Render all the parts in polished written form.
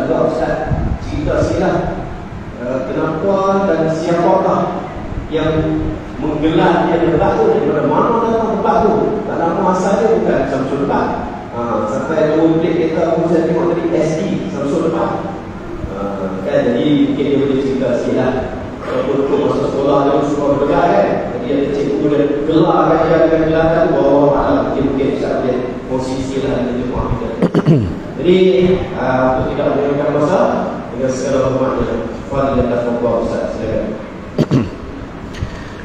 juga Ustaz cerita silah kenapa dan siapakah yang menggelar dia tempat tu, daripada mana datang tempat tu. Tak nama asal dia bukan Samsul Lepas. Sampai turun plate kereta aku saya tengok tadi SD Samsul Lepas. Kan, jadi mungkin dia boleh cerita silah. Untuk masa sekolah dia suka bergelar kan. Jadi ada cikgu dia gelar kan, dia akan gelar kan. Wah, mungkin Ustaz dia posisi lah dia jemaah kita. Jadi untuk tidak menyebabkan masa, dengan segala hormatnya, fadil dan tafawwah Ustaz, silakan.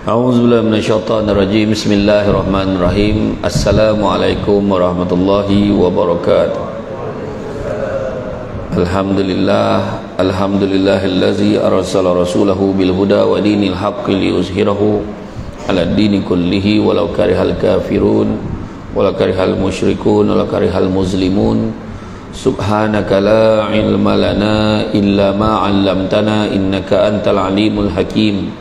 A'udzubillahi minasyaitonirrajim. Bismillahirrahmanirrahim. Assalamualaikum warahmatullahi wabarakatuh. Alhamdulillahillazi arsala rasulahu bil huda wa dinil haqqi liyuzhirahu 'ala ad-dini kullihi walau karihal kafirun walau karihal musyrikun walau karihal muslimun. Subhanaka la ilma lana illa ma 'allamtana innaka antal alimul hakim.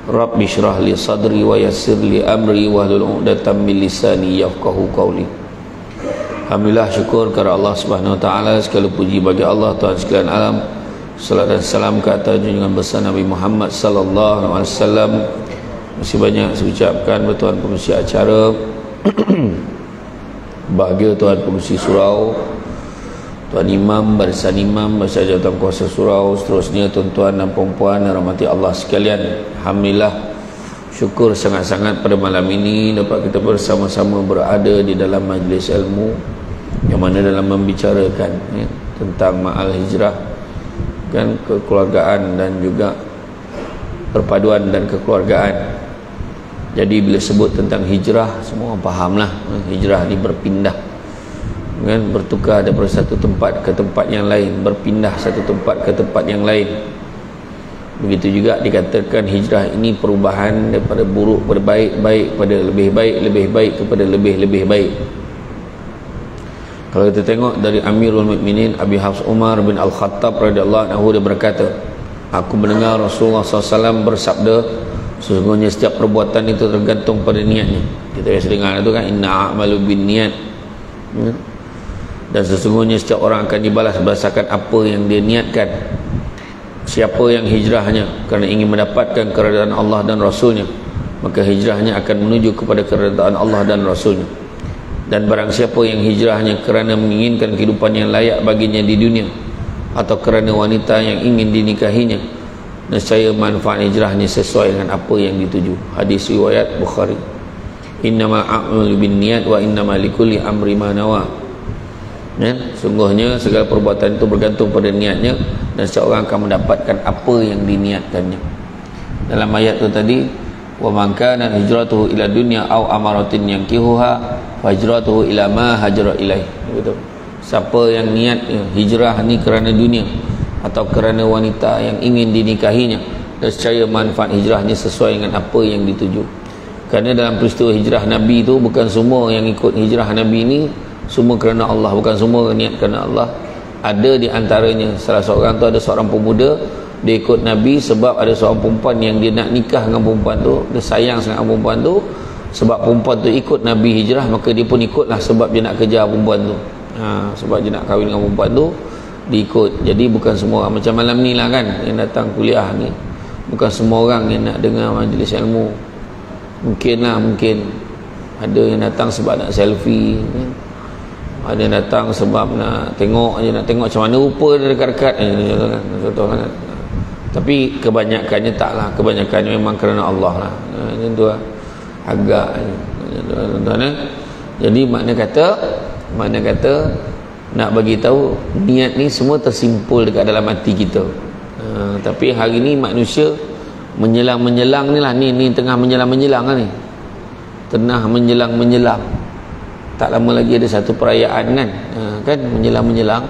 Rabbi shrah li sadri wa yassir li amri wahlul 'uqdatam min lisani yafqahu qawli. Alhamdulillah, syukur kepada Allah Subhanahu wa taala, segala puji bagi Allah Tuhan sekalian alam. Salat dan salam ke atas junjungan besar Nabi Muhammad sallallahu alaihi wasallam. Masih banyak saya ucapkan kepada tuan pengurusi acara, bahagia tuan pengurusi surau, tuan imam, barisan imam, barisan jawatan kuasa surau, seterusnya tuan-tuan dan puan-puan yang rahmati Allah sekalian. Alhamdulillah, syukur sangat-sangat pada malam ini dapat kita bersama-sama berada di dalam majlis ilmu yang mana dalam membicarakan tentang ma'al hijrah, kan, kekeluargaan dan juga perpaduan dan kekeluargaan. Jadi bila sebut tentang hijrah, semua orang fahamlah, hijrah ni berpindah, kan, bertukar daripada satu tempat ke tempat yang lain, berpindah satu tempat ke tempat yang lain. Begitu juga dikatakan hijrah ini perubahan daripada buruk kepada baik, baik kepada lebih baik, lebih baik kepada lebih-lebih baik. Kalau kita tengok dari Amirul Mukminin Abi Hafs Umar bin Al-Khattab radhiyallahu anhu, dia berkata, aku mendengar Rasulullah SAW bersabda, sesungguhnya setiap perbuatan itu tergantung pada niatnya. Kita biasa dengar itu kan, inna a'malu bin niat, dan sesungguhnya setiap orang akan dibalas berdasarkan apa yang dia niatkan. Siapa yang hijrahnya kerana ingin mendapatkan keredaan Allah dan Rasulnya, maka hijrahnya akan menuju kepada keredaan Allah dan Rasulnya. Dan barang siapa yang hijrahnya kerana menginginkan kehidupan yang layak baginya di dunia, atau kerana wanita yang ingin dinikahinya, nescaya manfaat hijrahnya sesuai dengan apa yang dituju. Hadis riwayat Bukhari. Innamal a'malu binniyat wa innamal likulli amri ma nawa. Sungguhnya segala perbuatan itu bergantung pada niatnya, dan setiap orang akan mendapatkan apa yang diniatkannya. Dalam ayat itu tadi, wa man kana hijratuhu ila dunya aw amaratin yankihuha fahijratuhu ila ma hajara ilaih. Betul. Siapa yang niat hijrah ni kerana dunia atau kerana wanita yang ingin dinikahinya, dan secara manfaat hijrahnya sesuai dengan apa yang dituju. Kerana dalam peristiwa hijrah Nabi itu, bukan semua yang ikut hijrah Nabi ini semua kerana Allah, bukan semua niat kerana Allah. Ada di antaranya, salah seorang tu, ada seorang pemuda, dia ikut Nabi sebab ada seorang perempuan yang dia nak nikah dengan perempuan tu, dia sayang sangat perempuan tu. Sebab perempuan tu ikut Nabi hijrah, maka dia pun ikutlah sebab dia nak kejar perempuan tu. Sebab dia nak kahwin dengan perempuan tu, dia ikut. Jadi bukan semua orang macam malam ni lah kan, yang datang kuliah ni, bukan semua orang yang nak dengar majlis ilmu. Mungkin ada yang datang sebab nak selfie, ada yang datang sebab nak tengok je, nak tengok macam mana rupa dia dekat-dekat, contoh kan. Tapi kebanyakannya taklah, kebanyakannya memang kerana Allah lah. Macam tu lah, agak tuan-tuan. Jadi makna kata nak bagi tahu niat ni semua tersimpul dekat dalam hati kita. Tapi hari ni manusia menjelang-menjelang ni lah, ni tengah menjelang-menjelang lah ni, tengah menjelang-menjelang. Tak lama lagi ada satu perayaan kan, menjelang-menjelang.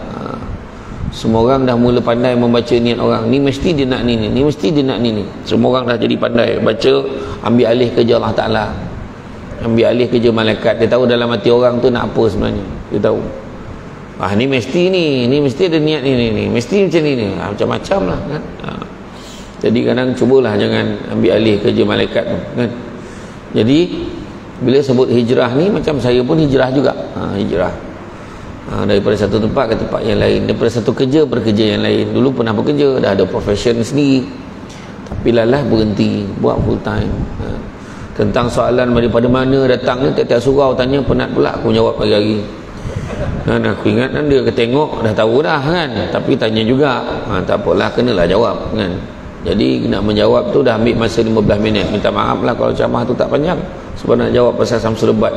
Semua orang dah mula pandai membaca niat orang. Ni mesti dia nak ni, ni mesti dia nak ni. Semua orang dah jadi pandai baca, ambil alih kerja Allah Ta'ala, ambil alih kerja malaikat. Dia tahu dalam hati orang tu nak apa sebenarnya. Dia tahu, ni mesti ni mesti ada niat ni, mesti macam ni. Macam-macam lah kan. Jadi kadang cubalah jangan ambil alih kerja malaikat tu kan. Jadi bila sebut hijrah ni, macam saya pun hijrah juga. Hijrah Daripada satu tempat ke tempat yang lain, daripada satu kerja ke kerja yang lain. Dulu pernah bekerja, dah ada profession sendiri, tapi lalas berhenti buat full time. Tentang soalan daripada mana datang ni, tiap-tiap surau tanya, penat pula aku jawab pagi-hari. Aku ingat kan dia ketengok dah tahu dah kan, tapi tanya juga, tak apalah, kenalah jawab kan. Jadi nak menjawab tu dah ambil masa 15 minit. Minta maaf lah kalau ceramah tu tak panjang, sebab nak jawab pasal Samsul Debat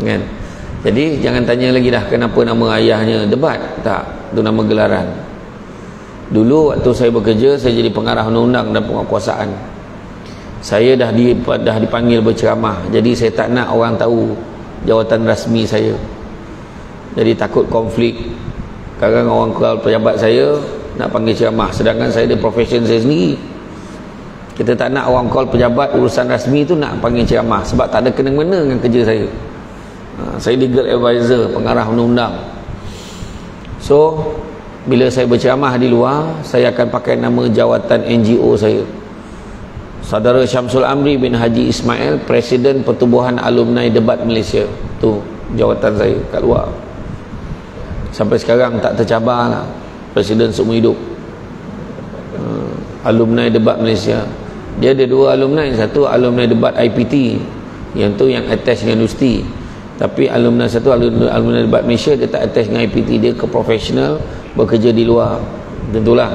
kan. Jadi jangan tanya lagi dah kenapa nama ayahnya Debat. Tak, itu nama gelaran. Dulu waktu saya bekerja, saya jadi pengarah undang-undang dan penguatkuasaan. Saya dah dipanggil berceramah. Jadi saya tak nak orang tahu jawatan rasmi saya. Jadi takut konflik. Kadang orang call pejabat saya nak panggil ceramah, sedangkan saya ada profession saya sendiri. Kita tak nak orang call pejabat urusan rasmi tu nak panggil ceramah, sebab tak ada kena-mena dengan kerja saya. Saya legal advisor, pengarah undang-undang. So bila saya berceramah di luar, saya akan pakai nama jawatan NGO saya. Saudara Syamsul Amri bin Haji Ismail, Presiden Pertubuhan Alumni Debat Malaysia. Tu jawatan saya kat luar. Sampai sekarang tak tercabar lah. Presiden seumur hidup. Alumni Debat Malaysia. Dia ada dua alumni. Satu alumni Debat IPT, yang tu yang attach dengan universiti. Tapi alumni satu, alumni Debat Malaysia, dia tak attach dengan IPT. Dia ke profesional, bekerja di luar. Tentulah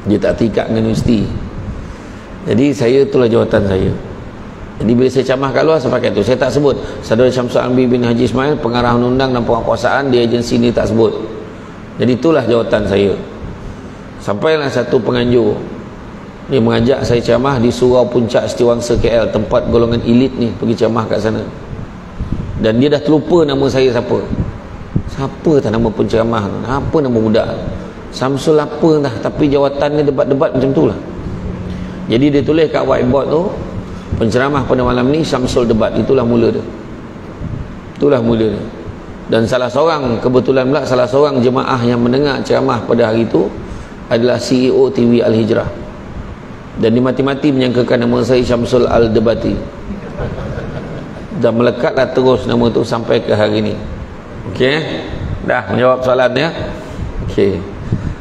dia tak terikat dengan universiti. Jadi saya, itulah jawatan saya. Jadi bila saya ceramah kat luar, saya pakai tu. Saya tak sebut Saudara Syamsul Amri bin Haji Ismail, pengarah undang-undang dan penguatkuasaan di agensi ni, tak sebut. Jadi itulah jawatan saya. Sampailah satu penganjur, dia mengajak saya ceramah di Surau Puncak Setiawangsa KL, tempat golongan elit ni pergi ceramah kat sana. Dan dia dah terlupa nama saya siapa. Siapa tak nama penceramah, apa nama budak, Samsul apa dah, tapi jawatannya debat-debat macam tu lah. Jadi dia tulis kat whiteboard tu, penceramah pada malam ni Samsul Debat. Itulah mula dia. Itulah mula dia. Dan salah seorang, kebetulan pula salah seorang jemaah yang mendengar ceramah pada hari itu adalah CEO TV Al-Hijrah. Dan dia mati-mati menyangkakan nama saya Syamsul Al-Debati. Dan melekatlah terus nama tu sampai ke hari ini. Okey, dah menjawab soalan ya. Okey,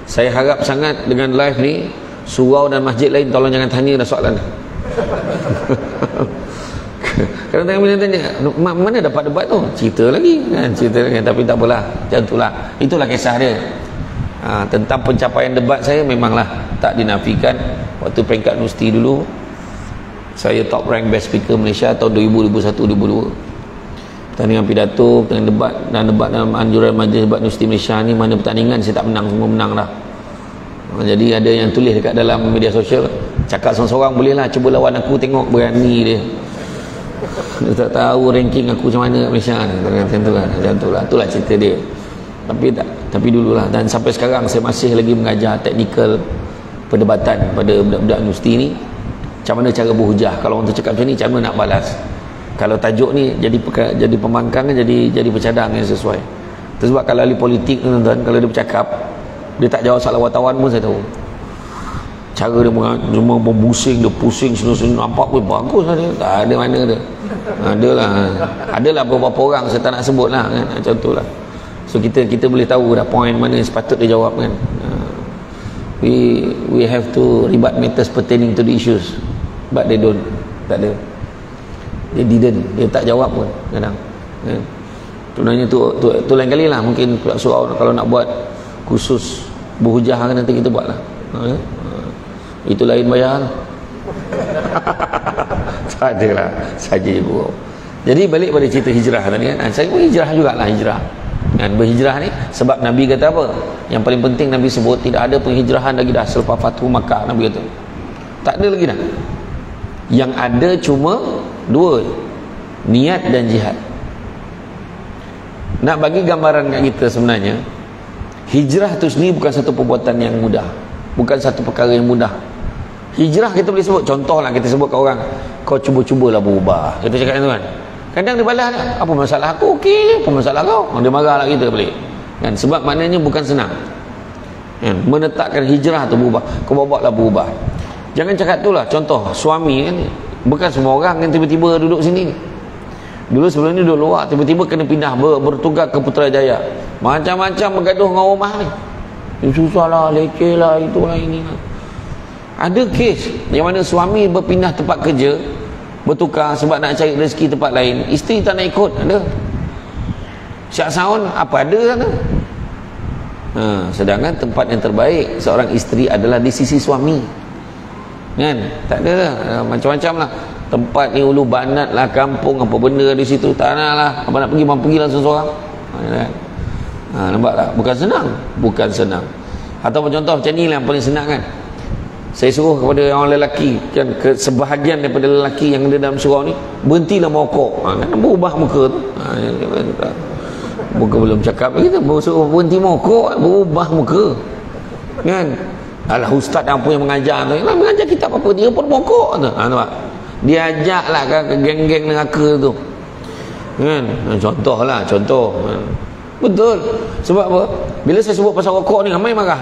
saya harap sangat dengan live ni, surau dan masjid lain tolong jangan tanya dah soalan. Kadang-kadang bila tanya, mana dapat debat tu? Cerita lagi kan, cerita lagi. Tapi tak apalah, macam itulah. Itulah kisah dia. Tentang pencapaian debat saya, memanglah tak dinafikan. Waktu peringkat universiti dulu, saya top rank best speaker Malaysia tahun 2001-2002. Pertandingan pidato, pertandingan debat dan debat dalam anjuran Majlis Debat Universiti Malaysia ni, mana pertandingan saya tak menang, semua menang dah. Jadi ada yang tulis dekat dalam media sosial, cakap seorang-seorang boleh lah, cuba lawan aku, tengok berani dia. Dia tak tahu ranking aku macam mana kat Malaysia ni. Macam tu kan, macam tu lah. Itulah cerita dia. Tapi dululah, dan sampai sekarang saya masih lagi mengajar teknikal perdebatan pada budak-budak universiti ni. Macam mana cara berhujah, kalau orang tu cakap macam ni, macam mana nak balas. Kalau tajuk ni jadi pembangkang, jadi pecadang yang sesuai. Sebab kalau ahli politik tuan-tuan, kalau dia bercakap, dia tak jawab soalan wartawan pun saya tahu. Cara dia membusing, dia pusing sini-sini, nampak pun bagus lah dia. Tak ada mana dia. Adalah beberapa orang, saya tak nak sebut lah kan, macam tu lah. So kita boleh tahu dah point mana yang sepatut dia jawab kan. We have to rebut matters pertaining to the issues, but they don't. Tak ada. Dia tak jawab pun kadang. Sebenarnya tu lain kali lah. Mungkin surau kalau nak buat khusus berhujah kan, nanti kita buat lah. Itu lain bayar lah. Tak ada lah, saja ibu. Jadi balik pada cerita hijrah tadi kan, saya pun hijrah jugalah, hijrah. Dan berhijrah ni sebab Nabi kata apa? Yang paling penting Nabi sebut, tidak ada penghijrahan lagi dah selepas Fathu Makkah. Nabi kata tak ada lagi dah. Yang ada cuma dua, niat dan jihad. Nak bagi gambaran kat kita, sebenarnya hijrah tu sendiri bukan satu perbuatan yang mudah, bukan satu perkara yang mudah. Hijrah kita boleh sebut, contohlah kita sebut kat orang, kau cuba-cubalah berubah, kita cakap itu kan. Kadang dia balas, apa masalah aku? Okey je, apa masalah kau? Dia marah lah kita balik kan, sebab maknanya bukan senang kan? Menetapkan hijrah tu berubah, kau bawa-bawa lah berubah. Jangan cakap tu lah, contoh suami kan, bukan semua orang yang tiba-tiba duduk sini. Dulu sebelum ni duduk luar, tiba-tiba kena pindah bertugas ke Putrajaya. Macam-macam bergaduh dengan rumah ni. Susah lah, leceh lah, itulah ini lah. Ada kes yang mana suami berpindah tempat kerja, bertukar sebab nak cari rezeki tempat lain, isteri tak nak ikut. Ada syak saun apa ada sana. Sedangkan tempat yang terbaik seorang isteri adalah di sisi suami, kan? Tak ada lah, macam-macam lah tempat ni, ulu banat lah, kampung apa benda di situ, tak nak lah. Apa nak pergi, mampu pergi langsung seorang. Nampak tak? Bukan senang. Ataupun contoh macam ni lah yang paling senang kan. Saya suruh kepada orang lelaki, kan, sebahagian daripada lelaki yang ada dalam surau ni, berhentilah merokok. Kan berubah muka tu. Muka belum cakap lagi tu, suruh berhenti merokok, berubah muka, kan? Alah, ustaz yang punya mengajar tu, mengajar kita apa-apa, dia pun merokok tu. Nampak? Dia ajak lah ke geng-geng neraka tu, kan? Contoh. Betul. Sebab apa? Bila saya sebut pasal rokok ni, ramai marah.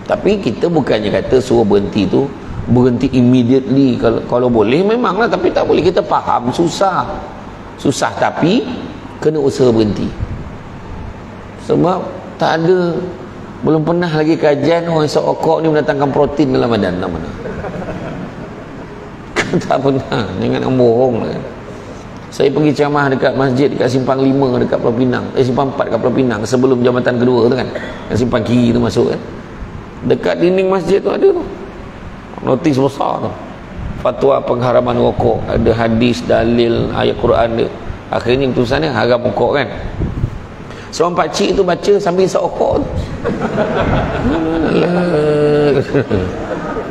Tapi kita bukannya kata suruh berhenti tu berhenti immediately. Kalau boleh memanglah, tapi tak boleh. Kita faham susah, tapi kena usaha berhenti. Sebab tak ada, belum pernah lagi kajian orang isap rokok ni mendatangkan protein dalam badan. Tak mana? Tak pernah. Jangan bohong lah. Saya pergi ceramah dekat masjid dekat Simpang 5 dekat Pulau Pinang, Simpang 4 dekat Pulau Pinang, sebelum jambatan kedua tu kan, yang simpang kiri tu masuk kan, dekat dinding masjid tu ada tu notis besar tu, fatwa pengharaman rokok, ada hadis, dalil, ayat Quran dia. Akhirnya keputusannya haram rokok kan. Seorang pakcik tu baca sambil isap rokok tu.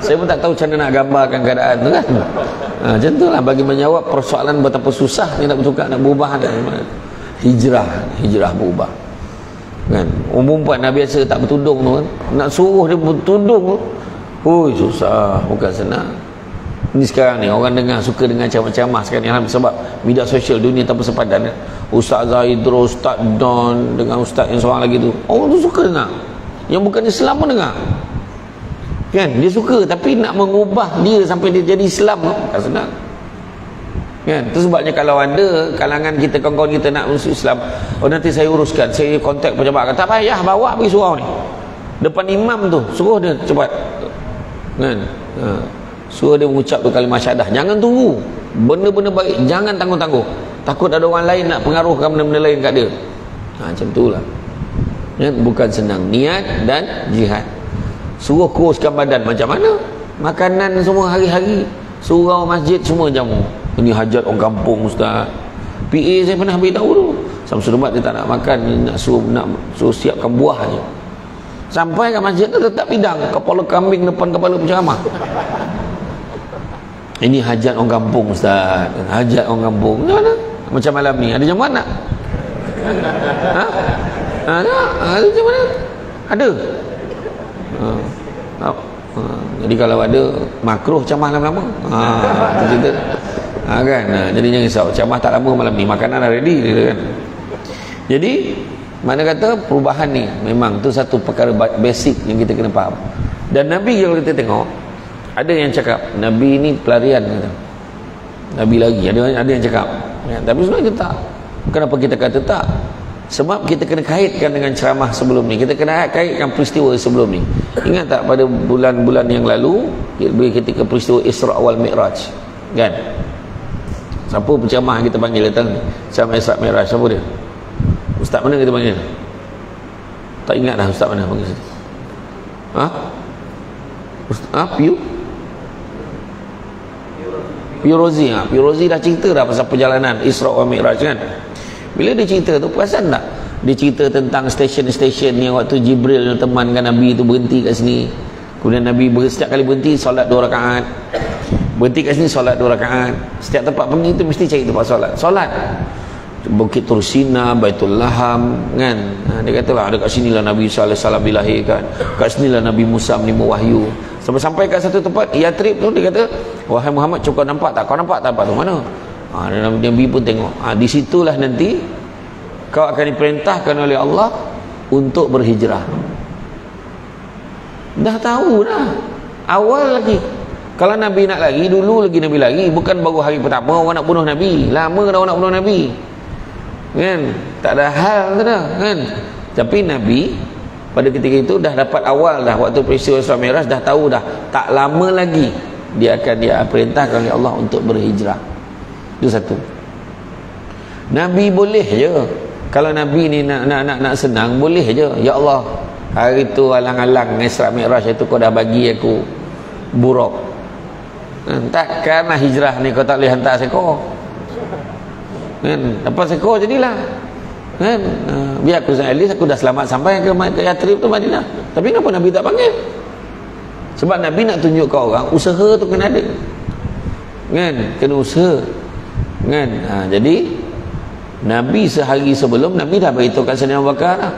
Saya pun tak tahu macam mana nak gambarkan keadaan tu kan. Macam tu lah, bagi menjawab persoalan betapa susah ni nak bertukar, nak berubah kan. Hijrah berubah kan. Perempuan dah biasa tak bertudung tu kan, nak suruh dia bertudung tu, hui, susah, bukan senang. Ni sekarang ni orang dengar, suka dengar ceramah-ceramah sekarang ni, sebab media sosial, dunia tanpa sepadan kan. Ustaz Zaidro, Ustaz Don dengan Ustaz yang seorang lagi tu, orang tu suka dengar. Yang bukan Islam pun dengar kan, dia suka. Tapi nak mengubah dia sampai dia jadi Islam tu tak senang kan. Itu sebabnya kalau ada kalangan kita, kawan-kawan kita nak masuk Islam, nanti saya uruskan, saya kontak pejabat, tak payah bawa pergi surau ni, depan imam tu, suruh dia cepat kan. Suruh dia mengucap tu kalimah syahadah, jangan tunggu benda-benda baik, jangan tangguh-tangguh, takut ada orang lain nak pengaruhkan benda-benda lain kat dia. Macam tu lah kan. Bukan senang niat dan jihad. Suruh kuruskan badan macam mana? Makanan semua hari-hari, surau, masjid semua jamu. Ini hajat orang kampung ustaz. PA saya pernah beritahu tu, Samsul Umat dia tak nak makan, nak suruh siapkan buah je. Sampai kat masjid tu tetap bidang kepala kambing depan kepala penceramah. Ini hajat orang kampung ustaz. Hajat orang kampung. Macam mana? Macam malam ni ada jamuan tak? Ada macam mana? Ada. Jadi kalau ada makruh ceramah lama-lama, kita kan. Jadi jangan risau, ceramah tak lama malam ni, makanan dah ready kan. Jadi mana kata perubahan ni memang tu satu perkara basic yang kita kena faham. Dan Nabi, kalau kita tengok, ada yang cakap Nabi ni pelarian kata. Nabi lagi, ada yang cakap ya, tapi sebenarnya kita tak. Kenapa kita kata tak? Sebab kita kena kaitkan dengan ceramah sebelum ni, kita kena kaitkan peristiwa sebelum ni. Ingat tak pada bulan-bulan yang lalu, ketika peristiwa Isra wal Mi'raj kan, siapa penceramah yang kita panggil datang ni, ceramah Isra Mi'raj, siapa dia? Ustaz mana kita panggil? Tak ingat dah ustaz mana panggil situ. Piu Rozi. Piu Rozi dah cerita dah pasal perjalanan Isra wal Mi'raj kan. Bila dia cerita tu, perasan tak? Dia cerita tentang stesen-stesen yang waktu Jibril temankan Nabi tu berhenti kat sini. Kemudian Nabi setiap kali berhenti solat 2 rakaat. Berhenti kat sini solat 2 rakaat. Setiap tempat pergi tu mesti cari tempat solat. Bukit Tursina, Baitul Laham kan. Dia kata lah, ada kat sinilah Nabi sallallahu alaihi wasallam dilahirkan. Kat sinilah Nabi Musa menerima wahyu. Sampai kat satu tempat Yatrib tu, dia kata, wahai Muhammad, cukup nampak tak? Kau nampak tak tempat tu? Mana? Nabi pun tengok. Di situlah nanti kau akan diperintahkan oleh Allah untuk berhijrah. Dah tahu dah awal lagi. Kalau Nabi nak lari, dulu lagi Nabi lari, bukan baru hari pertama orang nak bunuh Nabi. Lama dah orang nak bunuh Nabi. Kan? Tak ada hal tu dah, kan? Tapi Nabi pada ketika itu dah dapat awal dah, waktu peristiwa Isra Mi'raj dah tahu dah, tak lama lagi dia perintahkan oleh Allah untuk berhijrah. Itu satu. Nabi boleh je. Kalau Nabi ni nak senang, boleh je. Ya Allah, hari tu alang-alang Isra Mi'raj itu kau dah bagi aku buruk. Takkanlah hijrah ni kau tak boleh hantar seekor. Kan? Dapat seekor jadilah. Kan? Biar aku at least aku dah selamat sampai ke Yathrib tu, Madinah. Tapi kenapa Nabi tak panggil? Sebab Nabi nak tunjuk ke orang usaha tu kena ada. Kan? Kena usaha. Kan? Jadi Nabi sehari sebelum Nabi dah beritahu kat Sayyidina Abu Bakar dah.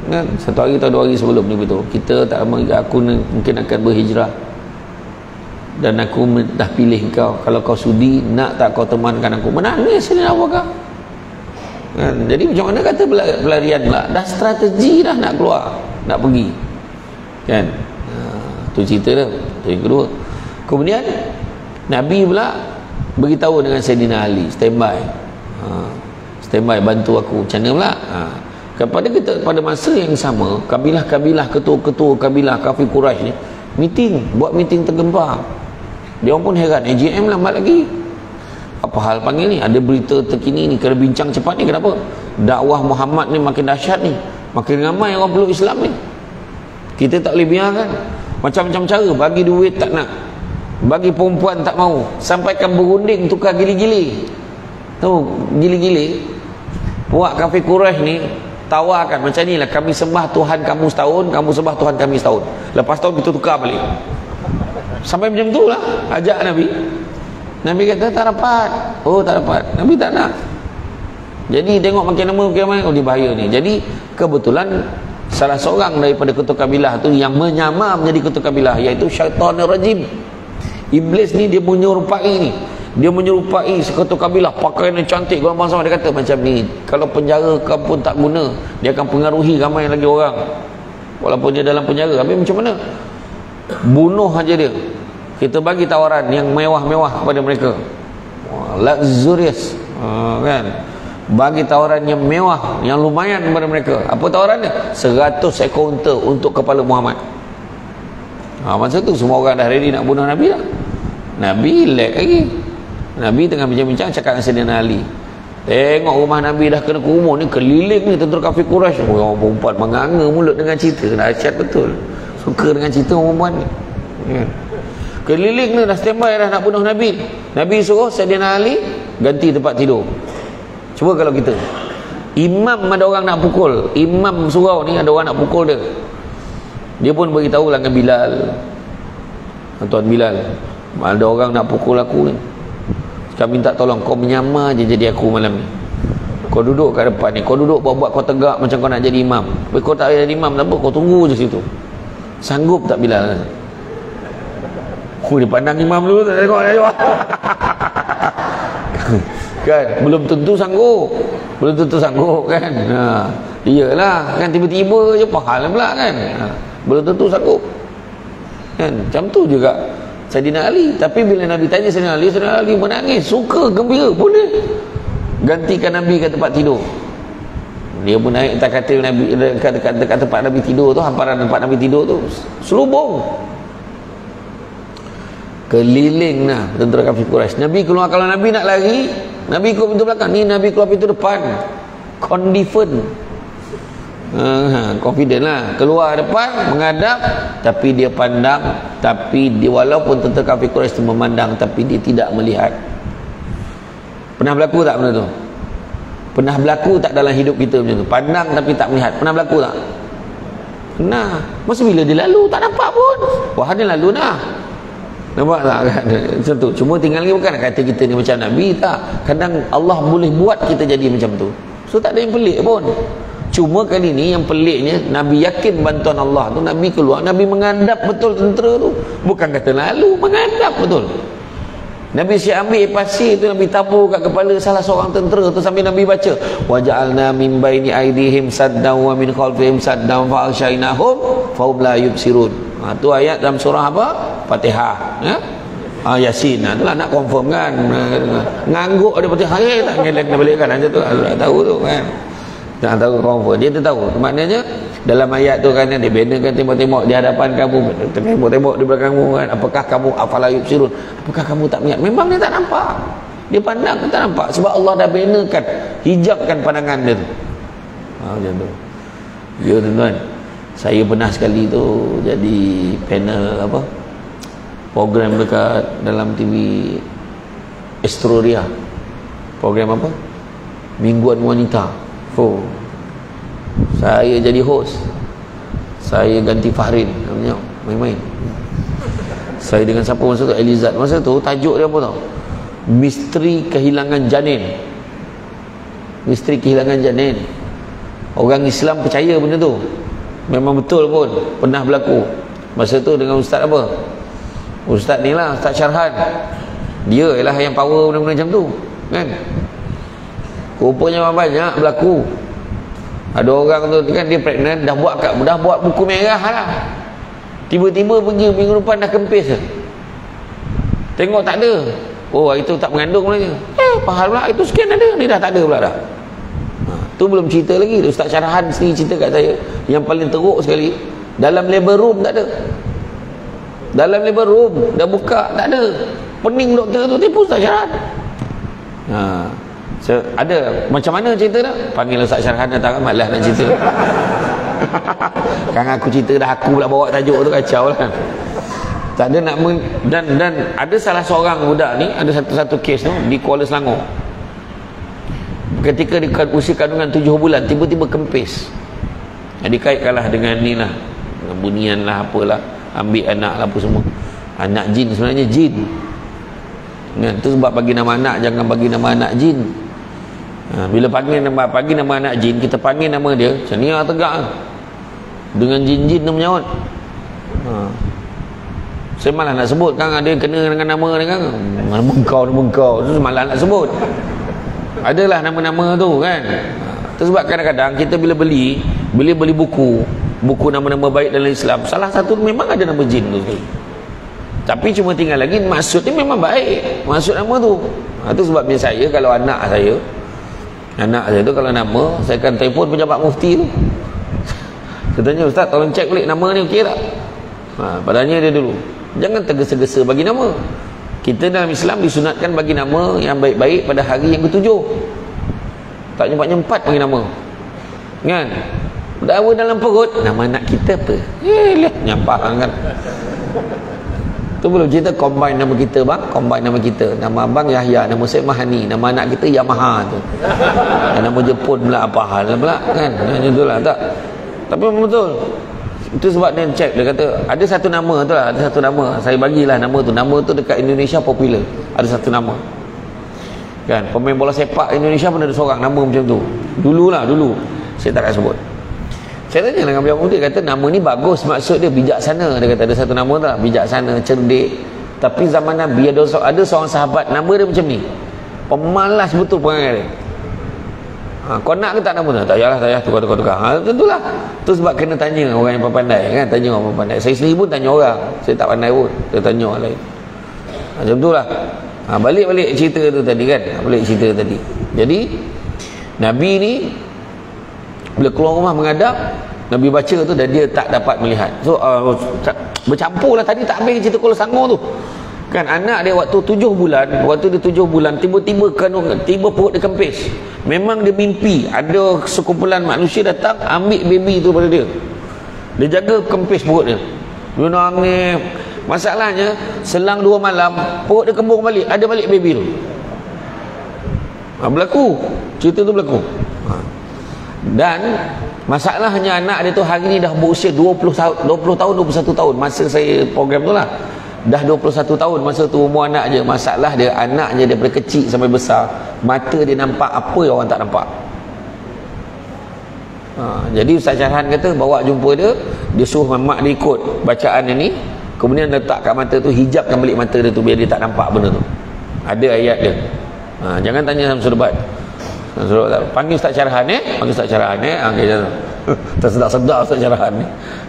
Kan? 1 hari atau 2 hari sebelum dia beritahu, kita tak lama aku mungkin akan berhijrah. Dan aku dah pilih kau. Kalau kau sudi, nak tak kau temankan aku? Menangis Sayyidina Abu Bakar. Kan? Jadi macam mana kata pelarian pula? Dah strategi dah nak keluar, nak pergi. Kan? Tu cerita dia. Tu yang kedua. Kemudian Nabi pula beritahu dengan Sayyidina Ali, standby. Standby bantu aku. Macam mana pula? Kepada kita pada masa yang sama, kabilah-kabilah, ketua-ketua kabilah kafir Quraisy ni buat meeting tergempar. Dia orang pun heran, AGM lambat lagi. Apa hal panggil ni? Ada berita terkini ni, kena bincang cepat ni. Kenapa? Dakwah Muhammad ni makin dahsyat ni, makin ramai orang peluk Islam ni. Kita tak boleh biarkan. Macam-macam cara, bagi duit tak nak, bagi perempuan tak mau, sampaikan berunding tukar gili-gili. Tahu gili-gili? Puak kafir Quraisy ni tawarkan macam ni lah, kami sembah Tuhan kamu setahun, kamu sembah Tuhan kami setahun, lepas tahun kita tukar balik. Sampai macam tu lah ajak Nabi. Nabi kata tak dapat. Oh tak dapat, Nabi tak nak. Jadi tengok makin lama oh dia bahaya ni. Jadi kebetulan salah seorang daripada ketua kabilah tu yang menyamar menjadi ketua kabilah, iaitu Syaitanir Rajim. Iblis ni dia menyerupai ketua kabilah, pakaian yang cantik, orang bangsa. Dia kata macam ni, kalau penjara kamu pun tak guna, dia akan pengaruhi ramai lagi orang walaupun dia dalam penjara. Habis macam mana? Bunuh aja dia. Kita bagi tawaran yang mewah-mewah kepada mereka, luxurious, kan? Bagi tawaran yang mewah, yang lumayan kepada mereka. Apa tawarannya? 100 ekor unta untuk kepala Muhammad. Masa tu semua orang dah ready nak bunuh Nabi dah. Nabi lag lagi. Nabi tengah bincang-bincang cakap dengan Sayyidina Ali. Tengok rumah Nabi dah kena kumun ni, keliling ni tentera kafir Quraisy. Orang perempuan menganga mulut dengan cerita. Dahsyat betul. Suka dengan cerita perempuan ni. Keliling ni dah standby dah nak bunuh Nabi. Nabi suruh Sayyidina Ali ganti tempat tidur. Cuba kalau kita imam ada orang nak pukul, imam surau ni ada orang nak pukul dia, dia pun beritahu lah dengan Bilal, Tuan Bilal, ada orang nak pukul aku ni, kau minta tolong, kau menyamar je jadi aku malam ni, kau duduk kat depan ni, kau duduk buat kau tegak macam kau nak jadi imam. Tapi kau tak jadi imam, tak apa, kau tunggu je situ. Sanggup tak Bilal? Dia pandang imam dulu, tak tengok dia. Kan belum tentu sanggup kan. Iyalah kan, tiba-tiba je pahal pula kan. Belum tentu sanggup kan. Macam tu juga Sayyidina Ali. Tapi bila Nabi tanya Sayyidina Ali menangis, suka, gembira, boleh gantikan Nabi ke tempat tidur. Dia pun naik atas katil Nabi, kat tempat Nabi tidur tu, hamparan tempat Nabi tidur tu, selubung keliling lah tentera kafir Quraisy. Nabi keluar, kalau Nabi nak lari, Nabi keluar pintu belakang, ni Nabi keluar pintu depan, confident lah, keluar depan, menghadap, tapi dia pandang, tapi dia, walaupun tentera kafir Quraisy memandang, tapi dia tidak melihat. Pernah berlaku tak benda tu? Pernah berlaku tak dalam hidup kita macam tu? Pandang tapi tak melihat. Pernah berlaku tak? Pernah. Masa bila dia lalu tak nampak pun, wah dia lalu dah. Nampak tak kan? Macam tu. Cuma tinggal lagi bukan nak kata kita ni macam Nabi, tak. Kadang Allah boleh buat kita jadi macam tu. So tak ada yang pelik pun. Cuma kali ni yang peliknya, Nabi yakin bantuan Allah tu, Nabi keluar, Nabi menghadap betul tentera tu. Bukan kata lalu, menghadap betul. Nabi siap ambil pasir tu, Nabi tabur kat kepala salah seorang tentera tu sambil Nabi baca, wa ja'alna min baini aydihim saddan wa min khalfihim saddan fa aghshaynahum fa hum la yubsirun. Tu ayat dalam surah apa? Fatihah, ya. Yasin, itulah nak confirm kan. Ngangguk ada Fatihah, tak ngelak nak balik kan, macam tu tak tahu tu kan. Tak tahu confirm, dia tu tahu. Maknanya dalam ayat tu kan, dia benakan tembok-tembok di hadapan kamu, tembok-tembok di belakangmu kan. Apakah kamu afala yubsirun? Apakah kamu tak melihat? Memang dia tak nampak. Dia pandang tak nampak sebab Allah dah benakan, hijabkan pandangan dia tu. Macam tu. Ya tuan-tuan, saya pernah sekali tu jadi panel apa? Program dekat dalam TV Astroria. Program apa? Mingguan Wanita. Oh. Saya jadi host. Saya ganti Fahrin. Namanya main-main. Saya dengan siapa masa tu? Elizad. Masa tu tajuk dia apa tau? Misteri kehilangan janin. Misteri kehilangan janin. Orang Islam percaya benda tu. Memang betul pun. Pernah berlaku. Masa tu dengan ustaz apa? Ustaz ni lah, Ustaz Syarhan. Dia ialah yang power benda-benda macam tu kan. Rupanya banyak berlaku. Ada orang tu kan, dia pregnant, dah buat buku merah lah. Tiba-tiba pergi minggu depan dah kempis. Tengok tak ada. Oh, itu tak mengandung lagi. Pahal pula, itu sekian ada, ni dah tak ada pula dah. Tu belum cerita lagi. Ustaz Syarhan sendiri cerita kat saya, yang paling teruk sekali, dalam labor room tak ada. Dalam labor room dah buka, tak ada. Pening doktor tu, tipu Ustaz Syarhan. So, ada macam mana cerita dah? Panggil Ustaz Syarhan datang, malas nak cerita. Kan aku cerita dah, aku pula bawa tajuk tu, kacau lah. Tak ada nak dan ada salah seorang budak ni, ada satu kes tu di Kuala Selangor. Ketika di usia kandungan 7 bulan tiba-tiba kempis. Dikaitkanlah dengan ni lah, dengan bunian lah, apalah, ambil anak lah apa semua. Anak jin, sebenarnya jin kan? Tu sebab bagi nama anak, jangan bagi nama anak jin. Bila bagi nama anak jin, kita panggil nama dia macam ni lah, tegak dengan jin-jin tu menyawat. Saya malah nak sebut kan, ada yang kena dengan nama dia kan, bengkau tu malah nak sebut. Adalah nama-nama tu kan. Tu sebab kadang-kadang kita bila beli buku nama-nama baik dalam Islam, salah satu memang ada nama jin tu. Tapi cuma tinggal lagi maksudnya memang baik, maksud nama tu. Tu sebabnya saya, kalau anak saya tu kalau nama, saya akan telefon pejabat mufti tu. Saya tanya, Ustaz tolong cek balik nama ni okey tak? Padanya dia dulu, jangan tergesa-gesa bagi nama. Kita dalam Islam disunatkan bagi nama yang baik-baik pada hari yang ketujuh. Tak nyempat-nyempat bagi nama kan. Dawa dalam perut, nama anak kita apa? Nyampah kan. Tu belum cerita combine nama kita bang, combine nama kita. Nama abang Yahya, nama saya Mahani, nama anak kita Yamaha tu. Nama Jepun pula apa hal pula kan. Macam itulah tak. Tapi memang betul. Itu sebab dia cek, dia kata ada satu nama tu lah, ada satu nama. Saya bagilah nama tu. Nama tu dekat Indonesia popular. Ada satu nama. Kan, pemain bola sepak Indonesia pun ada seorang nama macam tu. Dulu. Saya tak nak sebut. Saya tanya dengan beliau, dia kata nama ni bagus, maksud dia bijaksana. Dia kata ada satu nama tu lah, bijaksana, cerdik. Tapi zaman Nabi ada seorang sahabat, nama dia macam ni, pemalas betul perangai dia. Kau nak ke tak nama tu? Tak payah, tukar. Tentulah. Tu sebab kena tanya orang yang pandai kan, tanya orang pandai. Saya sendiri pun tanya orang, saya tak pandai pun, saya tanya orang lain. Macam tu lah. Balik cerita tu tadi kan, jadi Nabi ni bila keluar rumah menghadap, Nabi baca tu dan dia tak dapat melihat. So bercampur lah. Tadi tak habis cerita Kuala Selangor tu kan. Anak dia waktu 7 bulan tiba-tiba perut dia kempis. Memang dia mimpi ada sekumpulan manusia datang ambil baby tu pada dia. Dia jaga kempis perut dia. Dia nangis. Masalahnya selang 2 malam perut dia kembung balik, ada balik baby tu. Berlaku cerita tu berlaku. Dan masalahnya anak dia tu hari ni dah berusia 20 tahun 21 tahun masa saya program tu lah. Dah 21 tahun masa tu umur anak je. Masalah dia, anaknya daripada kecil sampai besar, mata dia nampak apa yang orang tak nampak. Jadi Ustaz Syarhan kata bawa jumpa dia suruh mak dia ikut bacaan dia ni, kemudian letak kat mata tu, hijabkan balik mata dia tu biar dia tak nampak benda tu. Ada ayat dia. Jangan tanya Samsul Debat. Panggil Ustaz Syarhan panggil Ustaz Syarhan okay, tak sedap-sedap Ustaz Syarhan ni.